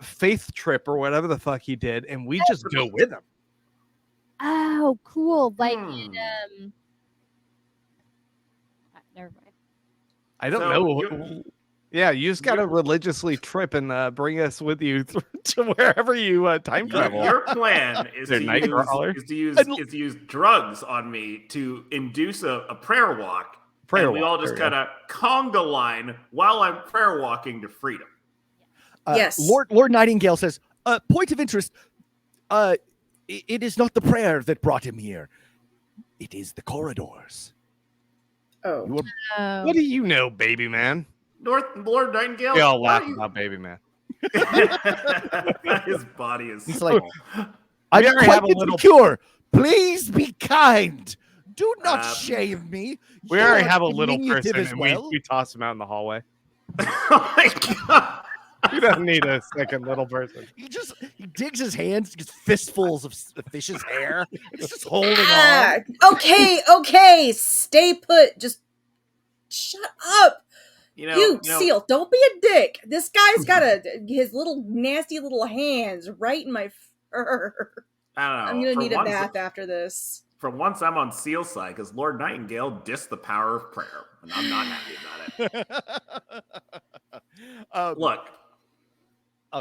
Faith Trip or whatever the fuck he did, and we just go with him. Oh, cool. Like in never mind. I don't So know. Yeah, you just gotta religiously trip and bring us with you to wherever you time travel. Your plan is Their to, Nightcrawler. use drugs on me to induce a prayer walk. Prayer and we walk, all just there we kind of conga line while I'm prayer walking to freedom. Yes. Lord Nightingale says, "Point of interest. It is not the prayer that brought him here. It is the corridors." Oh. You are- Oh. What do you know, baby man? Lord Nightingale. We all why laugh are you- about baby man. His body is He's like, small. "I'm already quite have a little- insecure. Pleplease be kind. Do not Um, shame me. We You already are have a little diminutive person, as and well." we toss him out in the hallway. Oh my god. We don't need a second little person. He digs his hands, gets fistfuls of fish's hair. It's just holding Ah, on. okay. Stay put. Just shut up. You know, Seal, don't be a dick. This guy's got his little nasty little hands right in my fur. I don't know. I'm gonna For need a once- bath after this. For once, I'm on Seal's side because Lord Nightingale dissed the power of prayer, and I'm not happy about it. Look,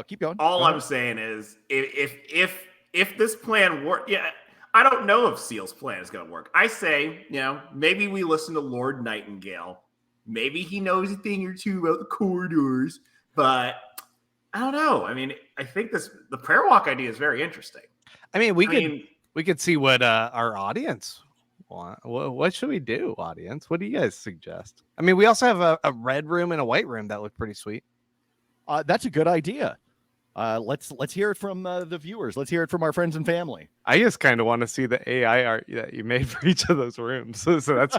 Keep going. all I'm saying is, if this plan work, I don't know if Seal's plan is going to work. I say, maybe we listen to Lord Nightingale. Maybe he knows a thing or two about the corridors, but I don't know. I mean, I think the prayer walk idea is very interesting. I mean, we could see what our audience want. What should we do, audience? What do you guys suggest? I mean, we also have a red room and a white room that look pretty sweet. That's a good idea. Let's hear it from the viewers. Let's hear it from our friends and family. I just kind of want to see the AI art that you made for each of those rooms. So that's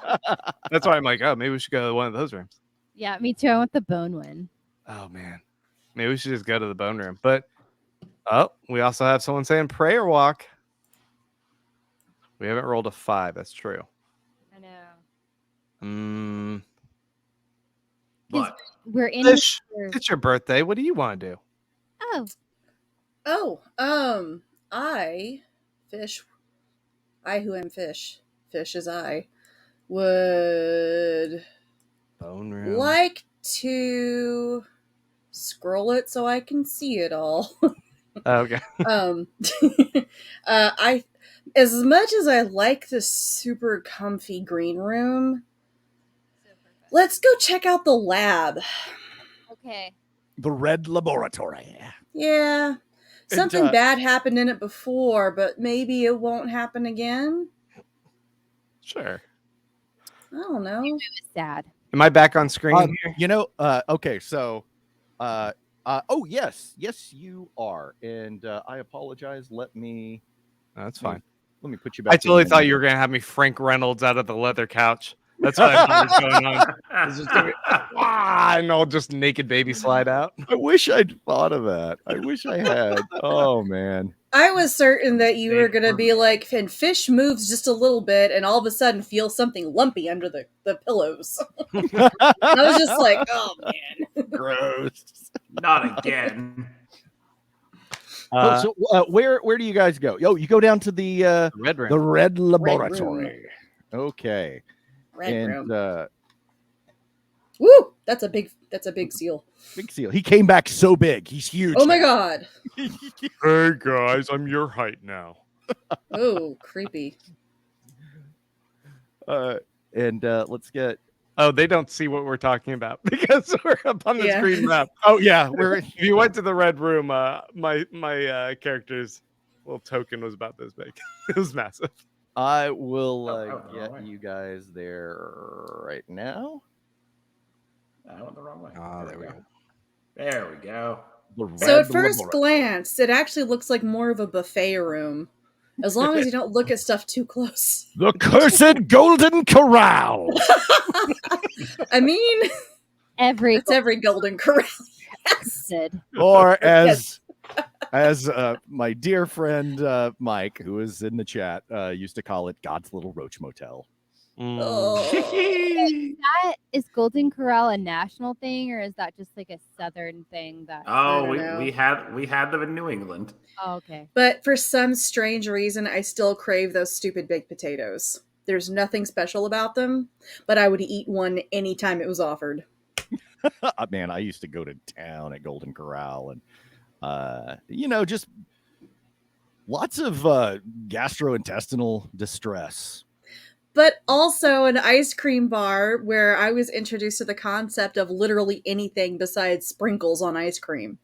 why I'm like, oh, maybe we should go to one of those rooms. Yeah, me too. I want the bone one. Oh man, maybe we should just go to the bone room. But we also have someone saying prayer walk. We haven't rolled a 5. That's true. I know. Look, We're in. Fish, here. it's your birthday. What do you want to do? Oh, I who am fish is I, would Bone room. like to scroll it so I can see it all. Okay. I as much as I like this super comfy green room, let's go check out the lab. Okay. The Red Laboratory. Yeah. Something And, bad happened in it before, but maybe it won't happen again. Sure. I don't know. It's sad. Am I back on screen here? You know, okay, so, oh, yes, you are. And I apologize. Let me That's fine. Let me put you back. I totally in. thought you were gonna have me Frank Reynolds out of the leather couch. That's what I thought was going on. It's just gonna be, and I'll just naked baby slide out. I wish I'd thought of that. I wish I had. Oh, man. I was certain that you were going to be like, and Fish moves just a little bit and all of a sudden feel something lumpy under the pillows. I was just like, oh, man. Gross. Not again. So where do you guys go? Yo, you go down to the Red room. the Red room. Laboratory. Okay. Red room. And Woo! That's a big seal. big seal. He came back so big. He's huge. Oh my now. god. Hey guys, I'm your height now. Oh, creepy. And let's get. Oh, they don't see what we're talking about because we're up on the Yeah. screen map. Oh yeah, we're. If you went to the red room, my character's little token was about this big. It was massive. I will Oh, get wrong way. you guys there right now. I went the wrong way. There we go. There we go. The So Red at first Laboratory. glance, it actually looks like more of a buffet room. As long as you don't look at stuff too close. The cursed Golden Corral. I mean, Every it's every golden corral. said. Or as my dear friend Mike, who is in the chat, used to call it God's Little Roach Motel. Oh. Is Golden Corral a national thing, or is that just like a southern thing? That Oh, don't know. we had them in New England. Oh, okay. But for some strange reason, I still crave those stupid baked potatoes. There's nothing special about them, but I would eat one anytime it was offered. Man, I used to go to town at Golden Corral, and just lots of gastrointestinal distress. But also an ice cream bar where I was introduced to the concept of literally anything besides sprinkles on ice cream.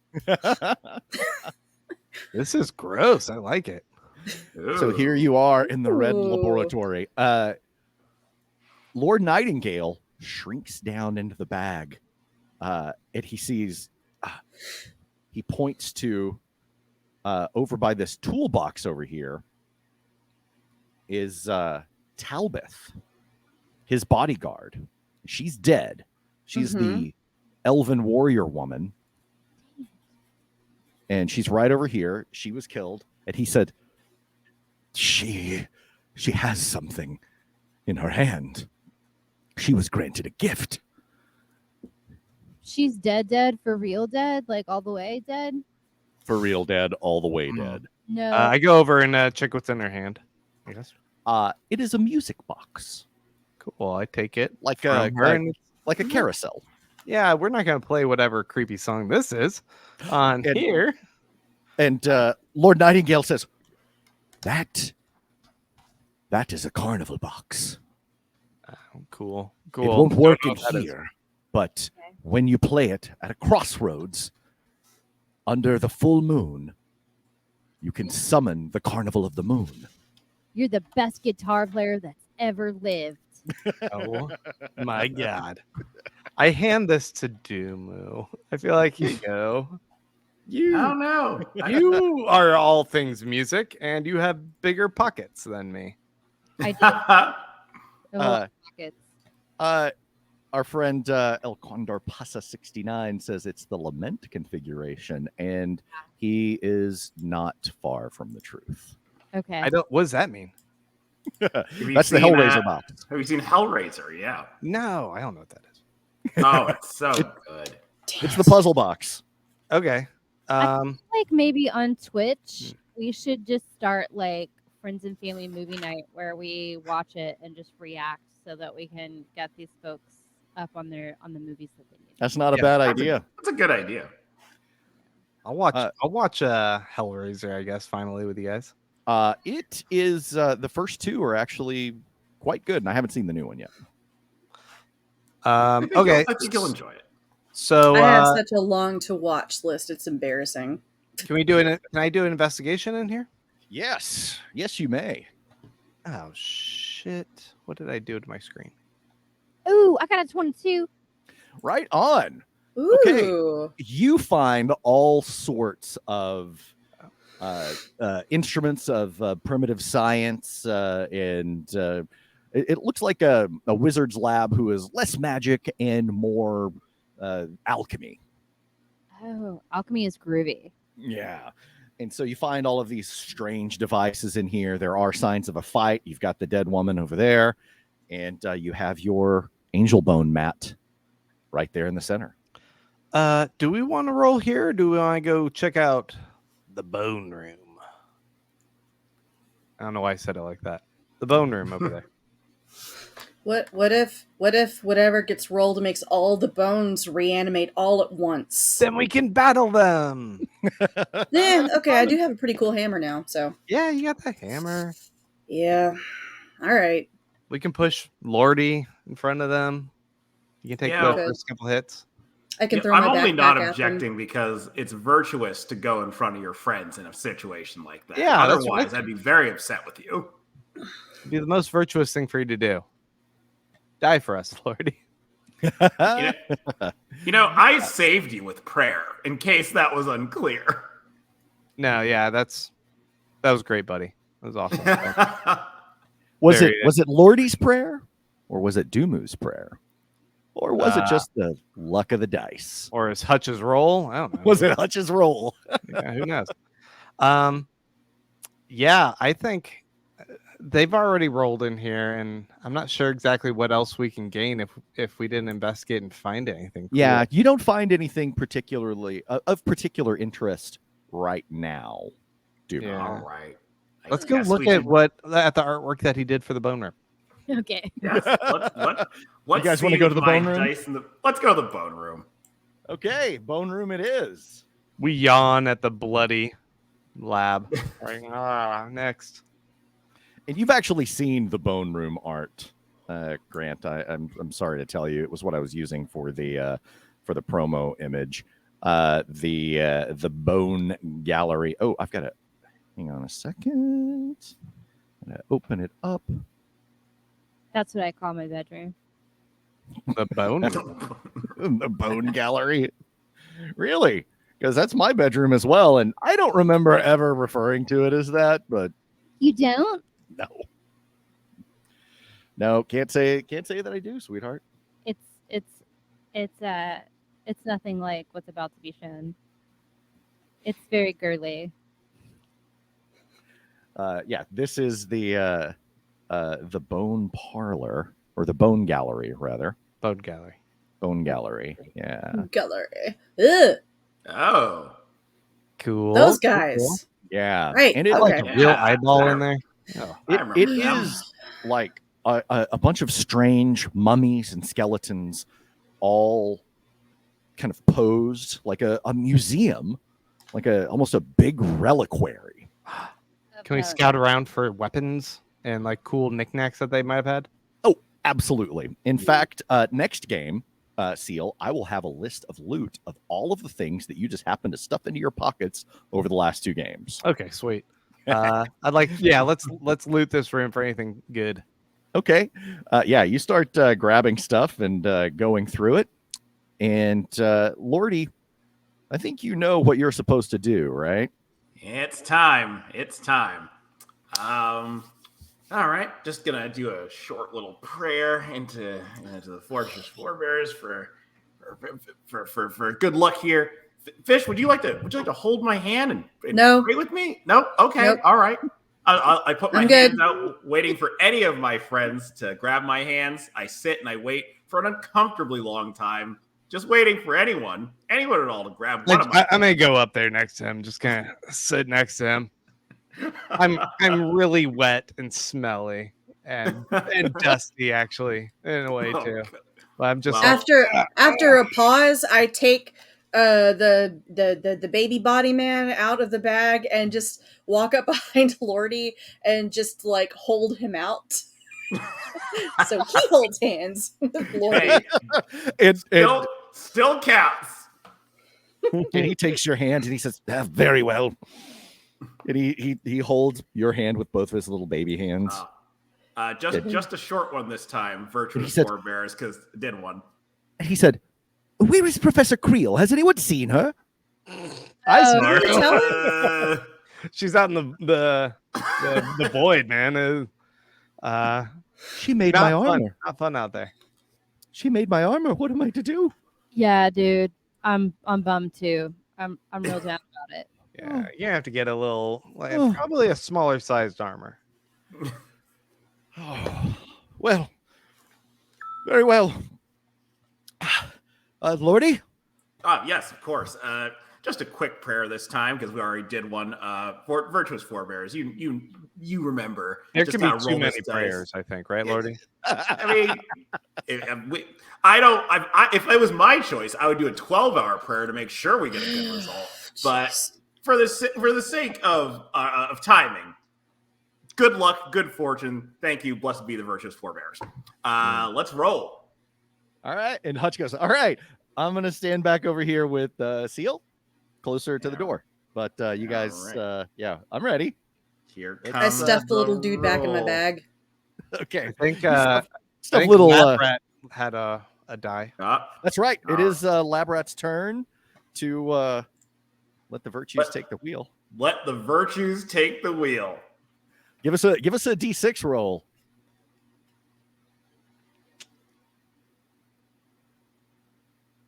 This is gross. I like it. So here you are in the Red Ooh. Laboratory. Lord Nightingale shrinks down into the bag, and he sees. He points to over by this toolbox over here. Is Talbeth, his bodyguard? She's dead. She's the elven warrior woman, and she's right over here. She was killed, and he said, She has something in her hand. She was granted a gift. She's dead for real dead, like all the way dead? For real dead, all the way dead. No. I go over and check what's in her hand. I guess. It is a music box, Cool. I take it. like From her and- like a carousel. Yeah, we're not gonna play whatever creepy song this is on And- here. And Lord Nightingale says, "That is a carnival box. Cool. It won't work in here, but Okay. when you play it at a crossroads under the full moon, you can summon the Carnival of the Moon." You're the best guitar player that's ever lived. Oh my god. I hand this to Dumu. I feel like here you go. I don't know. You are all things music, and you have bigger pockets than me. I did the whole Uh, pockets. Our friend El Condor Pasa 69 says it's the lament configuration, and he is not far from the truth. Okay. I don't. What does that mean? Have you That's the seen, Hellraiser box. Have you seen Hellraiser? Yeah. No, I don't know what that is. Oh, it's so good. It's the puzzle box. Okay. Like maybe on Twitch, we should just start like Friends and Family movie night where we watch it and just react so that we can get these folks up on the movies that they need. That's not a Yeah, bad That's idea. That's a good idea. I'll watch. I'll watch Hellraiser. I guess finally with you guys. It is the first two are actually quite good, and I haven't seen the new one yet. Okay. I think you'll enjoy it. So I have such a long to watch list. It's embarrassing. can I do an investigation in here? Yes, you may. Oh shit! What did I do to my screen? Ooh, I got a 22. Right on. Ooh. Okay. You find all sorts of instruments of primitive science, and it looks like a wizard's lab who is less magic and more alchemy. Oh, alchemy is groovy. Yeah. And so you find all of these strange devices in here. There are signs of a fight. You've got the dead woman over there, and you have your AngelBone mat right there in the center. Do we want to roll here, or do we want to go check out the bone room? I don't know why I said it like that. The bone room over there. What if whatever gets rolled makes all the bones reanimate all at once? Then we can battle them. Yeah, okay, I do have a pretty cool hammer now, so Yeah, you got the hammer. yeah. All right. We can push Lordi in front of them. You can take Yeah. the first couple hits. I can Yeah, throw I'm my only backpack not at them. objecting because it's virtuous to go in front of your friends in a situation like that. Yeah, that's otherwise, I'd be very upset with you. It'd be the most virtuous thing for you to do. Die for us, Lordi. I saved you with prayer in case that was unclear. No, yeah, that was great, buddy. That was awesome. Was There it Lordi's prayer, or was it Dumu's prayer, or was it just the luck of the dice? Or is Hutch's roll? I don't know. Was it Hutch's roll? Yeah, who knows? Yeah, I think they've already rolled in here, and I'm not sure exactly what else we can gain if we didn't investigate and find anything. Cool. Yeah, you don't find anything particularly of particular interest right now, Dumu. Yeah. All right. I Let's go guess look we at should- at the artwork that he did for the bone room. Okay. Yes. You guys wanna go to the bone room? Let's go to the bone room. Okay, bone room it is. We yawn at the bloody lab. Next. And you've actually seen the bone room art, Grant. I'm sorry to tell you, it was what I was using for the promo image. The bone gallery. Oh, I've got to hang on a second. I'm gonna open it up. That's what I call my bedroom. The bone? The bone gallery. Really? Because that's my bedroom as well, and I don't remember ever referring to it as that, but You don't? no, can't say that I do, sweetheart. It's nothing like what's about to be shown. It's very girly. Yeah, this is the bone parlor, or the bone gallery rather. Bone gallery. Bone gallery. Yeah. Gallery. Ugh, Oh. Cool. those Cool. guys. Yeah. Right, And it, okay. Like a real Yeah. eyeball in there. Oh. I remember it them. is like a bunch of strange mummies and skeletons all kind of posed like a museum, like almost a big reliquary. Can we scout around for weapons and like cool knickknacks that they might have had? Oh, absolutely. In fact, next game, Seal, I will have a list of loot of all of the things that you just happened to stuff into your pockets over the last two games. Okay, sweet. Let's loot this room for anything good. Okay. Yeah, you start grabbing stuff and going through it. And Lordi, I think you know what you're supposed to do, right? It's time. All right, just gonna do a short little prayer into the fortress forebears for good luck here. Fish, would you like to hold my hand and No. pray with me? No. Okay. Nope. All right. I put my I'm good. hands out, waiting for any of my friends to grab my hands. I sit and I wait for an uncomfortably long time, just waiting for anyone at all to grab one of my. I'm gonna go up there next to him, just kind of sit next to him. I'm really wet and smelly and dusty, actually, in a way too. But I'm just Well, After a pause, I take the baby body man out of the bag and just walk up behind Lordi and just like hold him out. So he holds hands with Lordi. Hey, and still counts. he takes your hand and he says, very well. And he holds your hand with both of his little baby hands. Just a short one this time. Virtuous said- forebears, because it did one. And he said, where is Professor Creel? Has anyone seen her? I Oh, smart. tell me. She's out in the void, man. She made my armor. Not fun out there. She made my armor. What am I to do? Yeah, dude. I'm bummed too. I'm real down about it. Yeah, you have to get a little, Oh. probably a smaller sized armor. Oh, well, very well. Lordi? Yes, of course. Just a quick prayer this time, because we already did one for virtuous forebears. You remember. There just can how be to too roll many this dice. prayers, I think, right, Lordi? I mean, if it was my choice, I would do a 12-hour prayer to make sure we get a good result. But for the sake of timing, good luck, good fortune. Thank you. Blessed be the virtuous forebears. Let's roll. All right. And Hutch goes, all right, I'm going to stand back over here with Seal closer to the door. But you guys, right. yeah, I'm ready. Here I comes I stuffed the little the dude back in my roll. bag. Okay. I think, Stuff I think little. Labrat had a die. That's right. It is Labrat's turn to let the virtues But- take the wheel. Let the virtues take the wheel. Give us a D6 roll.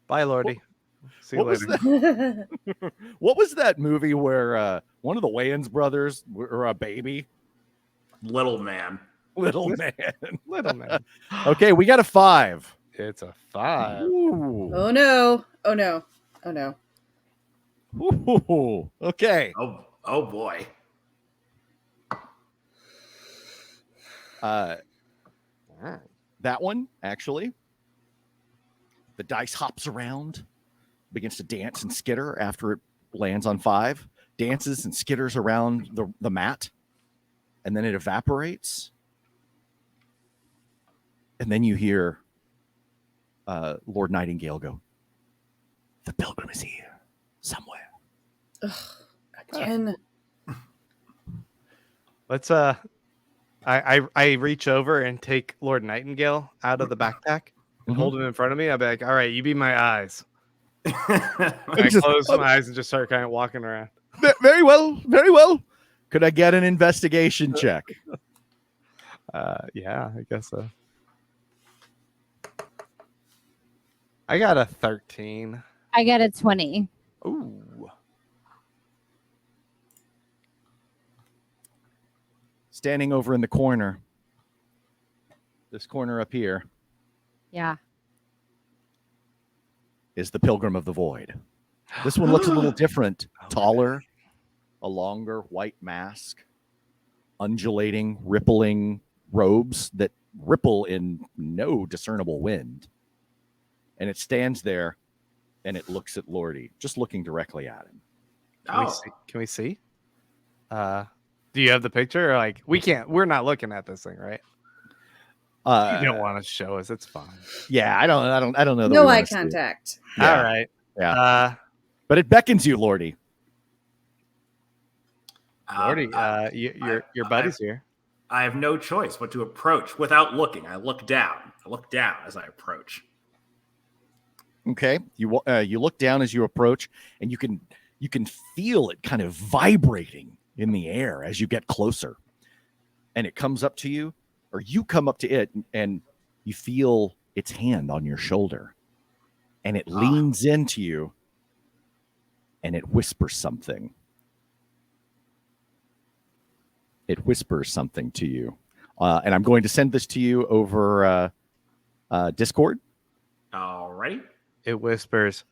Bye, Lordi. See you What was later. What was that movie where one of the Wayans brothers were a baby? Little man. Little man. Little man. Okay, we got a 5. It's a 5. Ooh. Oh no. Oh no. Oh no. Ooh. Okay. Oh boy. That one, actually. The dice hops around, begins to dance and skitter after it lands on 5. Dances and skitters around the mat. And then it evaporates. And then you hear Lord Nightingale go, the pilgrim is here somewhere. Again. Let's I reach over and take Lord Nightingale out of the backpack and hold him in front of me. I'll be like, all right, you be my eyes. And I close my eyes and just start kind of walking around. Very well, very well. Could I get an investigation check? Yeah, I guess so. I got a 13. I got a 20. Ooh. Standing over in the corner, this corner up here, Yeah. is the Pilgrim of the Void. This one looks a little different, taller, a longer white mask, undulating, rippling robes that ripple in no discernible wind. And it stands there and it looks at Lordi, just looking directly at him. Can we see? Do you have the picture? Or like we can't. We're not looking at this thing, right? You don't want to show us. It's fine. Yeah, I don't know. That No we eye wanna see it. contact. Yeah. All right. Yeah. But it beckons you, Lordi. Lordi, your buddy's here. I have no choice but to approach without looking. I look down. I look down as I approach. Okay, you look down as you approach, and you can feel it kind of vibrating in the air as you get closer. And it comes up to you, or you come up to it, and you feel its hand on your shoulder, and it leans into you, and it whispers something. It whispers something to you, and I'm going to send this to you over Discord. Alrighty. It whispers,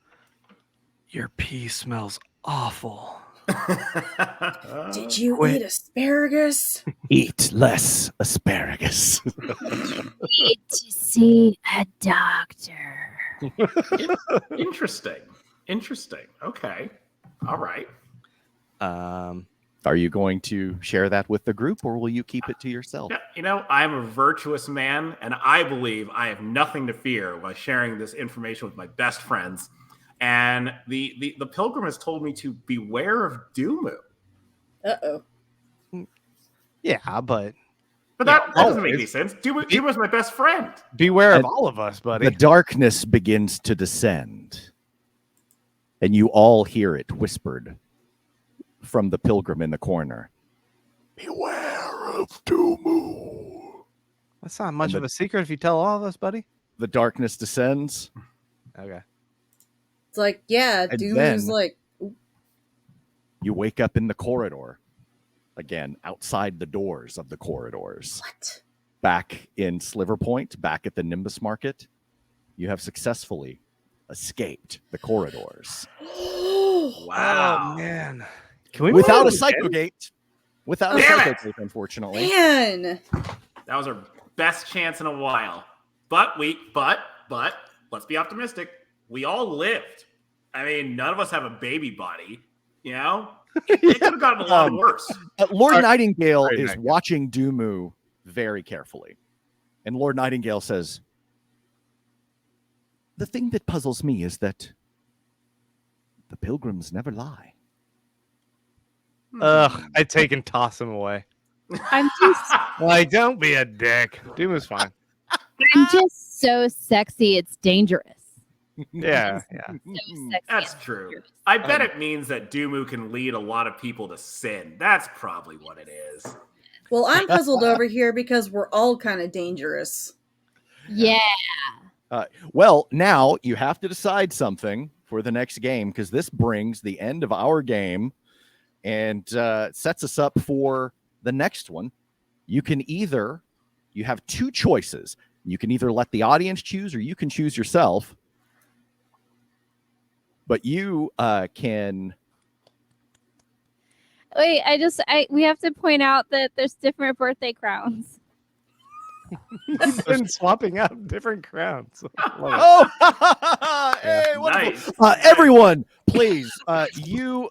"Your pee smells awful." Did you Quit. eat asparagus? Eat less asparagus. Need to see a doctor. Interesting. Interesting. Okay. All right. Are you going to share that with the group, or will you keep it to yourself? Yeah, you know, I'm a virtuous man, and I believe I have nothing to fear while sharing this information with my best friends. And the pilgrim has told me to beware of Dumu. Uh-oh. Yeah, but That doesn't make always. any sense. Duma's my best friend. beware And of all of us, buddy. The darkness begins to descend, and you all hear it whispered from the pilgrim in the corner. Beware of Dumu. That's not much And of a secret if you tell all of us, buddy. The darkness descends. Okay. It's like, yeah, And Dumu's then- like, You wake up in the corridor. Again, outside the doors of the corridors. what? Back in Sliver Point, back at the Nimbus Market. You have successfully escaped the corridors. Wow. Oh man. Can we Without a move psycho again? gate. Without a Damn psycho it! gate, unfortunately. Man. That was our best chance in a while. But let's be optimistic. We all lived. I mean, none of us have a baby body, you know? It could have gotten a lot worse. Lord Sorry. Nightingale Sorry, is Nightingale. watching Dumu very carefully. And Lord Nightingale says, the thing that puzzles me is that the pilgrims never lie. Ugh, I take and toss him away. I'm just Like, don't be a dick. Duma's fine. I'm just so sexy. It's dangerous. Yeah. So sexy. That's it's true. dangerous. I bet it means that Dumu can lead a lot of people to sin. That's probably what it is. Well, I'm puzzled over here because we're all kind of dangerous. Yeah. Well, now you have to decide something for the next game, because this brings the end of our game and sets us up for the next one. You have two choices. You can either let the audience choose, or you can choose yourself. But you can. Wait, we have to point out that there's different birthday crowns. You've been swapping out different crowns. Love it. Oh, hey, wonderful. Nice. Everyone, please, you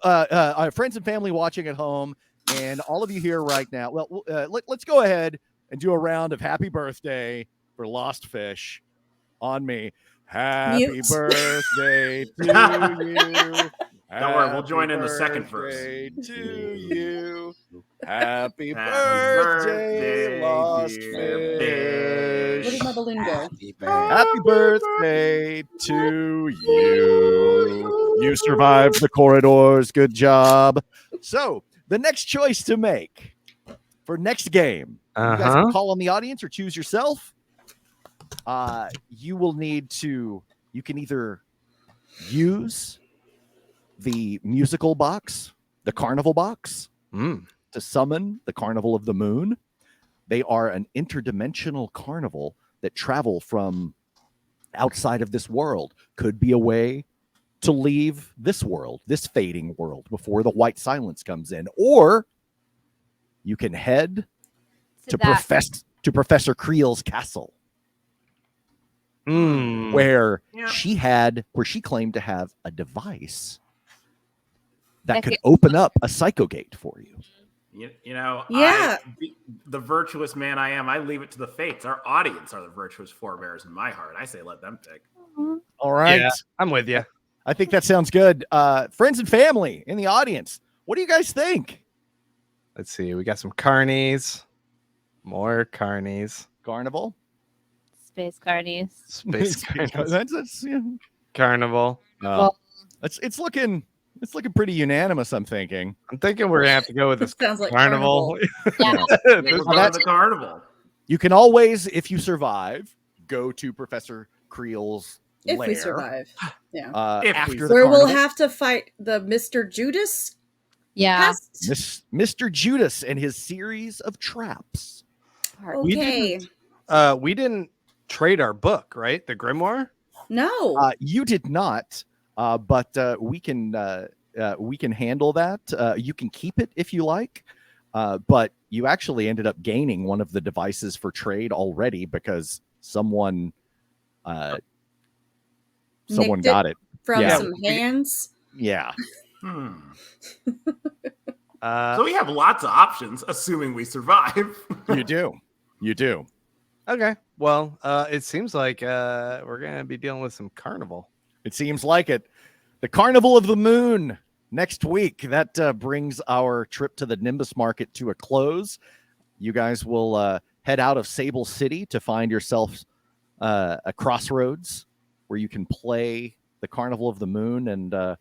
friends and family watching at home, and all of you here right now. Well, let's go ahead and do a round of happy birthday for Lost Fish on me. Happy Mute. birthday to you. Don't worry, we'll join in the second verse. Happy birthday to you. Happy Happy birthday, birthday, Lost dear Fish. Where did my balloon go? Happy birthday to you. You survived the corridors. Good job. So, the next choice to make for next game, you guys can call on the audience or choose yourself. You will need to, you can either use the musical box, the carnival box, to summon the Carnival of the Moon. They are an interdimensional carnival that travel from outside of this world. Could be a way to leave this world, this fading world, before the white silence comes in. Or you can head to Professor Creel's castle, where she claimed to have a device that could open up a psycho gate for you. You know, Yeah. the virtuous man I am, I leave it to the fates. Our audience are the virtuous forebears in my heart. I say let them pick. All right. Yeah, I'm with you. I think that sounds good. Friends and family in the audience, what do you guys think? Let's see. We got some carnies. More carnies. Carnival? Space carnies. Space carnies. That's yeah. Carnival. It's looking pretty unanimous, I'm thinking. I'm thinking we're gonna have to go with this Sounds like carnival. Yeah. We're going to the carnival. You can always, if you survive, go to Professor Creel's If lair. we survive. Yeah. If we After the Where we'll carnival. have to fight the Mr. Judas Yeah. pest. Mr. Judas and his series of traps. We Okay. We didn't trade our book, right? The grimoire. No. You did not, but we can handle that. You can keep it if you like, but you actually ended up gaining one of the devices for trade already because someone Nicked got it. from Yeah. some hands. Yeah. So we have lots of options, assuming we survive. You do. You do. Okay. Well, it seems like we're gonna be dealing with some carnival. It seems like it. The Carnival of the Moon next week. That brings our trip to the Nimbus Market to a close. You guys will head out of Sable City to find yourselves a crossroads where you can play the Carnival of the Moon and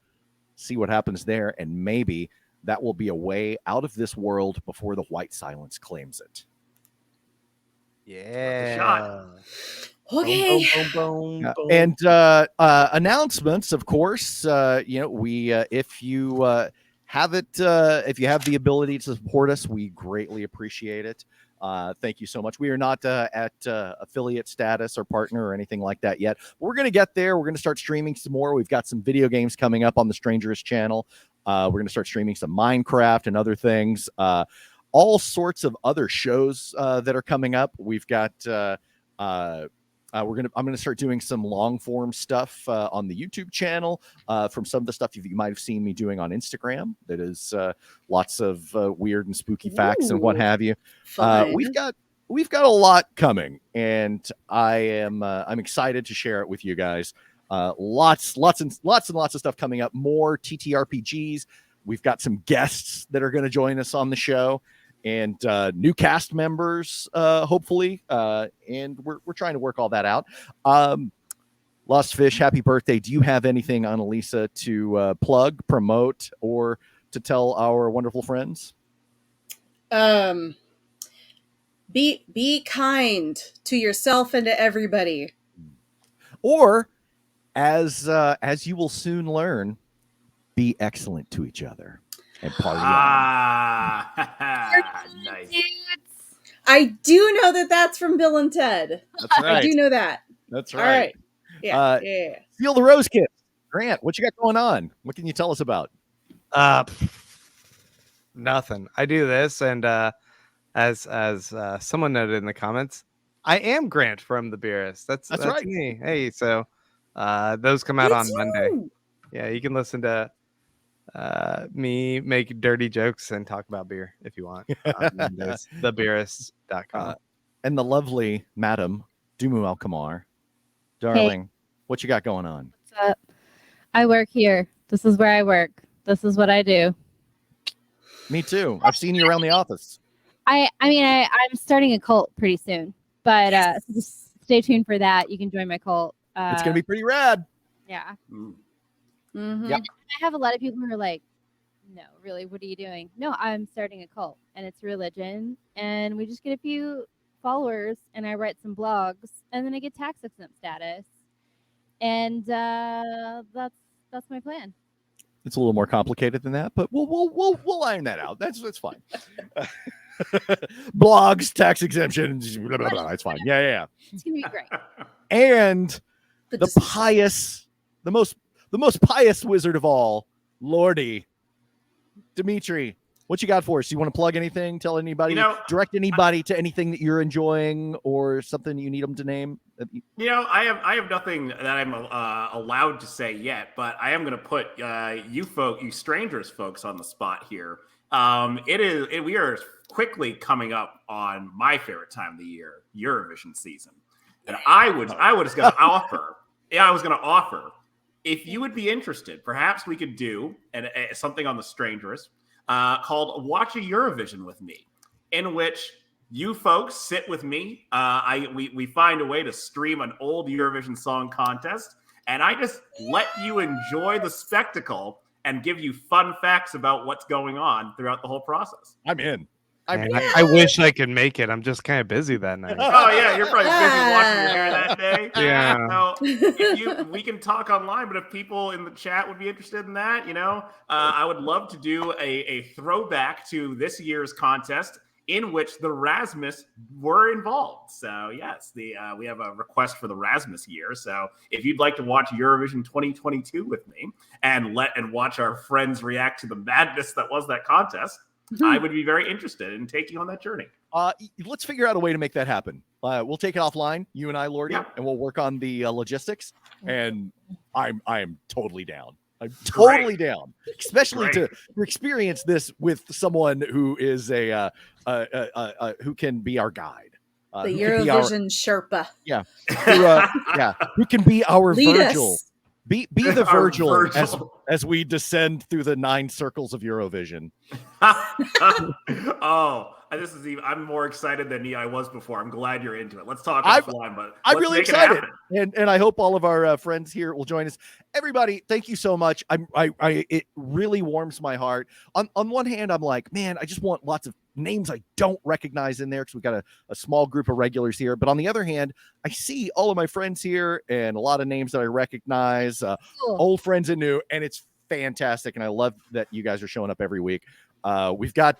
see what happens there. And maybe that will be a way out of this world before the white silence claims it. Yeah. Okay. Boom, boom, boom, boom. And announcements, of course. We if you have it, if you have the ability to support us, we greatly appreciate it. Thank you so much. We are not at affiliate status or partner or anything like that yet. But we're going to get there. We're going to start streaming some more. We've got some video games coming up on the Stranger's channel. We're going to start streaming some Minecraft and other things. All sorts of other shows that are coming up. We've got. I'm gonna start doing some long form stuff on the YouTube channel from some of the stuff you might have seen me doing on Instagram. That is lots of weird and spooky facts and what have you. We've got a lot coming, and I'm excited to share it with you guys. Lots of stuff coming up. More TTRPGs. We've got some guests that are going to join us on the show. And new cast members, hopefully, and we're trying to work all that out. Lost Fish, happy birthday! Do you have anything, Annaliese, to plug, promote, or to tell our wonderful friends? Be kind to yourself and to everybody. Or, as you will soon learn, be excellent to each other. And party on. Nice. I do know that that's from Bill and Ted. That's right. I do know that. That's All right. right. Yeah. Yeah. Feel the Rosekissed. Grant, what you got going on? What can you tell us about? Nothing. I do this, and as someone noted in the comments, I am Grant from the Beerus. That's right. me. Hey, so those come out on Monday. Yeah, you can listen to me make dirty jokes and talk about beer if you want. Thebeerist.com. And the lovely Madam Dumu Alkamar. Darling, what you got going on? What's up? I work here. This is where I work. This is what I do. Me too. I've seen you around the office. I'm starting a cult pretty soon, but so just stay tuned for that. You can join my cult. It's gonna be pretty rad. Yeah. Mm-hmm. Yep. I have a lot of people who are like, no, really, what are you doing? No, I'm starting a cult, and it's religion, and we just get a few followers, and I write some blogs, and then I get tax exempt status, and that's my plan. It's a little more complicated than that, but we'll iron that out. That's fine. Blogs, tax exemptions, blah, blah, blah. It's fine. Yeah. It's gonna be great. And the most pious wizard of all, Lordi, Dimitry. What you got for us? You want to plug anything? Tell anybody? Direct anybody to anything that you're enjoying or something you need them to name? I have nothing that I'm allowed to say yet, but I am going to put you strangers folks on the spot here. We are quickly coming up on my favorite time of the year, Eurovision season, and I was going to offer. Yeah, I was going to offer. If you would be interested, perhaps we could do something on the Strangers called Watch a Eurovision with Me, in which you folks sit with me. We find a way to stream an old Eurovision Song Contest, and I just let you enjoy the spectacle and give you fun facts about what's going on throughout the whole process. I'm in. I wish I could make it. I'm just kind of busy that night. Oh yeah, you're probably busy washing your hair that day. Yeah. So we can talk online, but if people in the chat would be interested in that, I would love to do a throwback to this year's contest in which the Rasmus were involved. So yes, we have a request for the Rasmus year. So if you'd like to watch Eurovision 2022 with me and watch our friends react to the madness that was that contest, I would be very interested in taking on that journey. Let's figure out a way to make that happen. We'll take it offline, you and I, Lordi, Yeah. and we'll work on the logistics. And I'm totally down. I'm totally down, especially to experience this with someone who is who can be our guide. The Eurovision Sherpa. Yeah, who can be our Lead Virgil. us. Be the Our Virgil, Virgil. as we descend through the 9 circles of Eurovision. This is I'm more excited than I was before. I'm glad you're into it. Let's talk I'm offline, but I'm let's really make it excited, happen. and I hope all of our friends here will join us. Everybody, thank you so much. It really warms my heart. On one hand, I'm like, man, I just want lots of names I don't recognize in there because we got a small group of regulars here. But on the other hand, I see all of my friends here and a lot of names that I recognize, old friends and new, and it's fantastic. And I love that you guys are showing up every week. We've got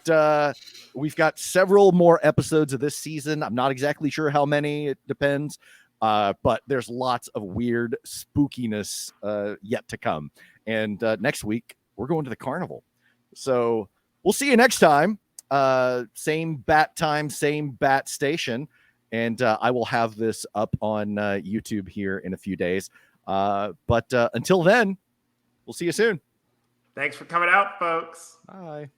several more episodes of this season. I'm not exactly sure how many. It depends. But there's lots of weird spookiness yet to come. And next week we're going to the carnival. So we'll see you next time. Same bat time, same bat station. And I will have this up on YouTube here in a few days. But until then, we'll see you soon. Thanks for coming out, folks. Bye.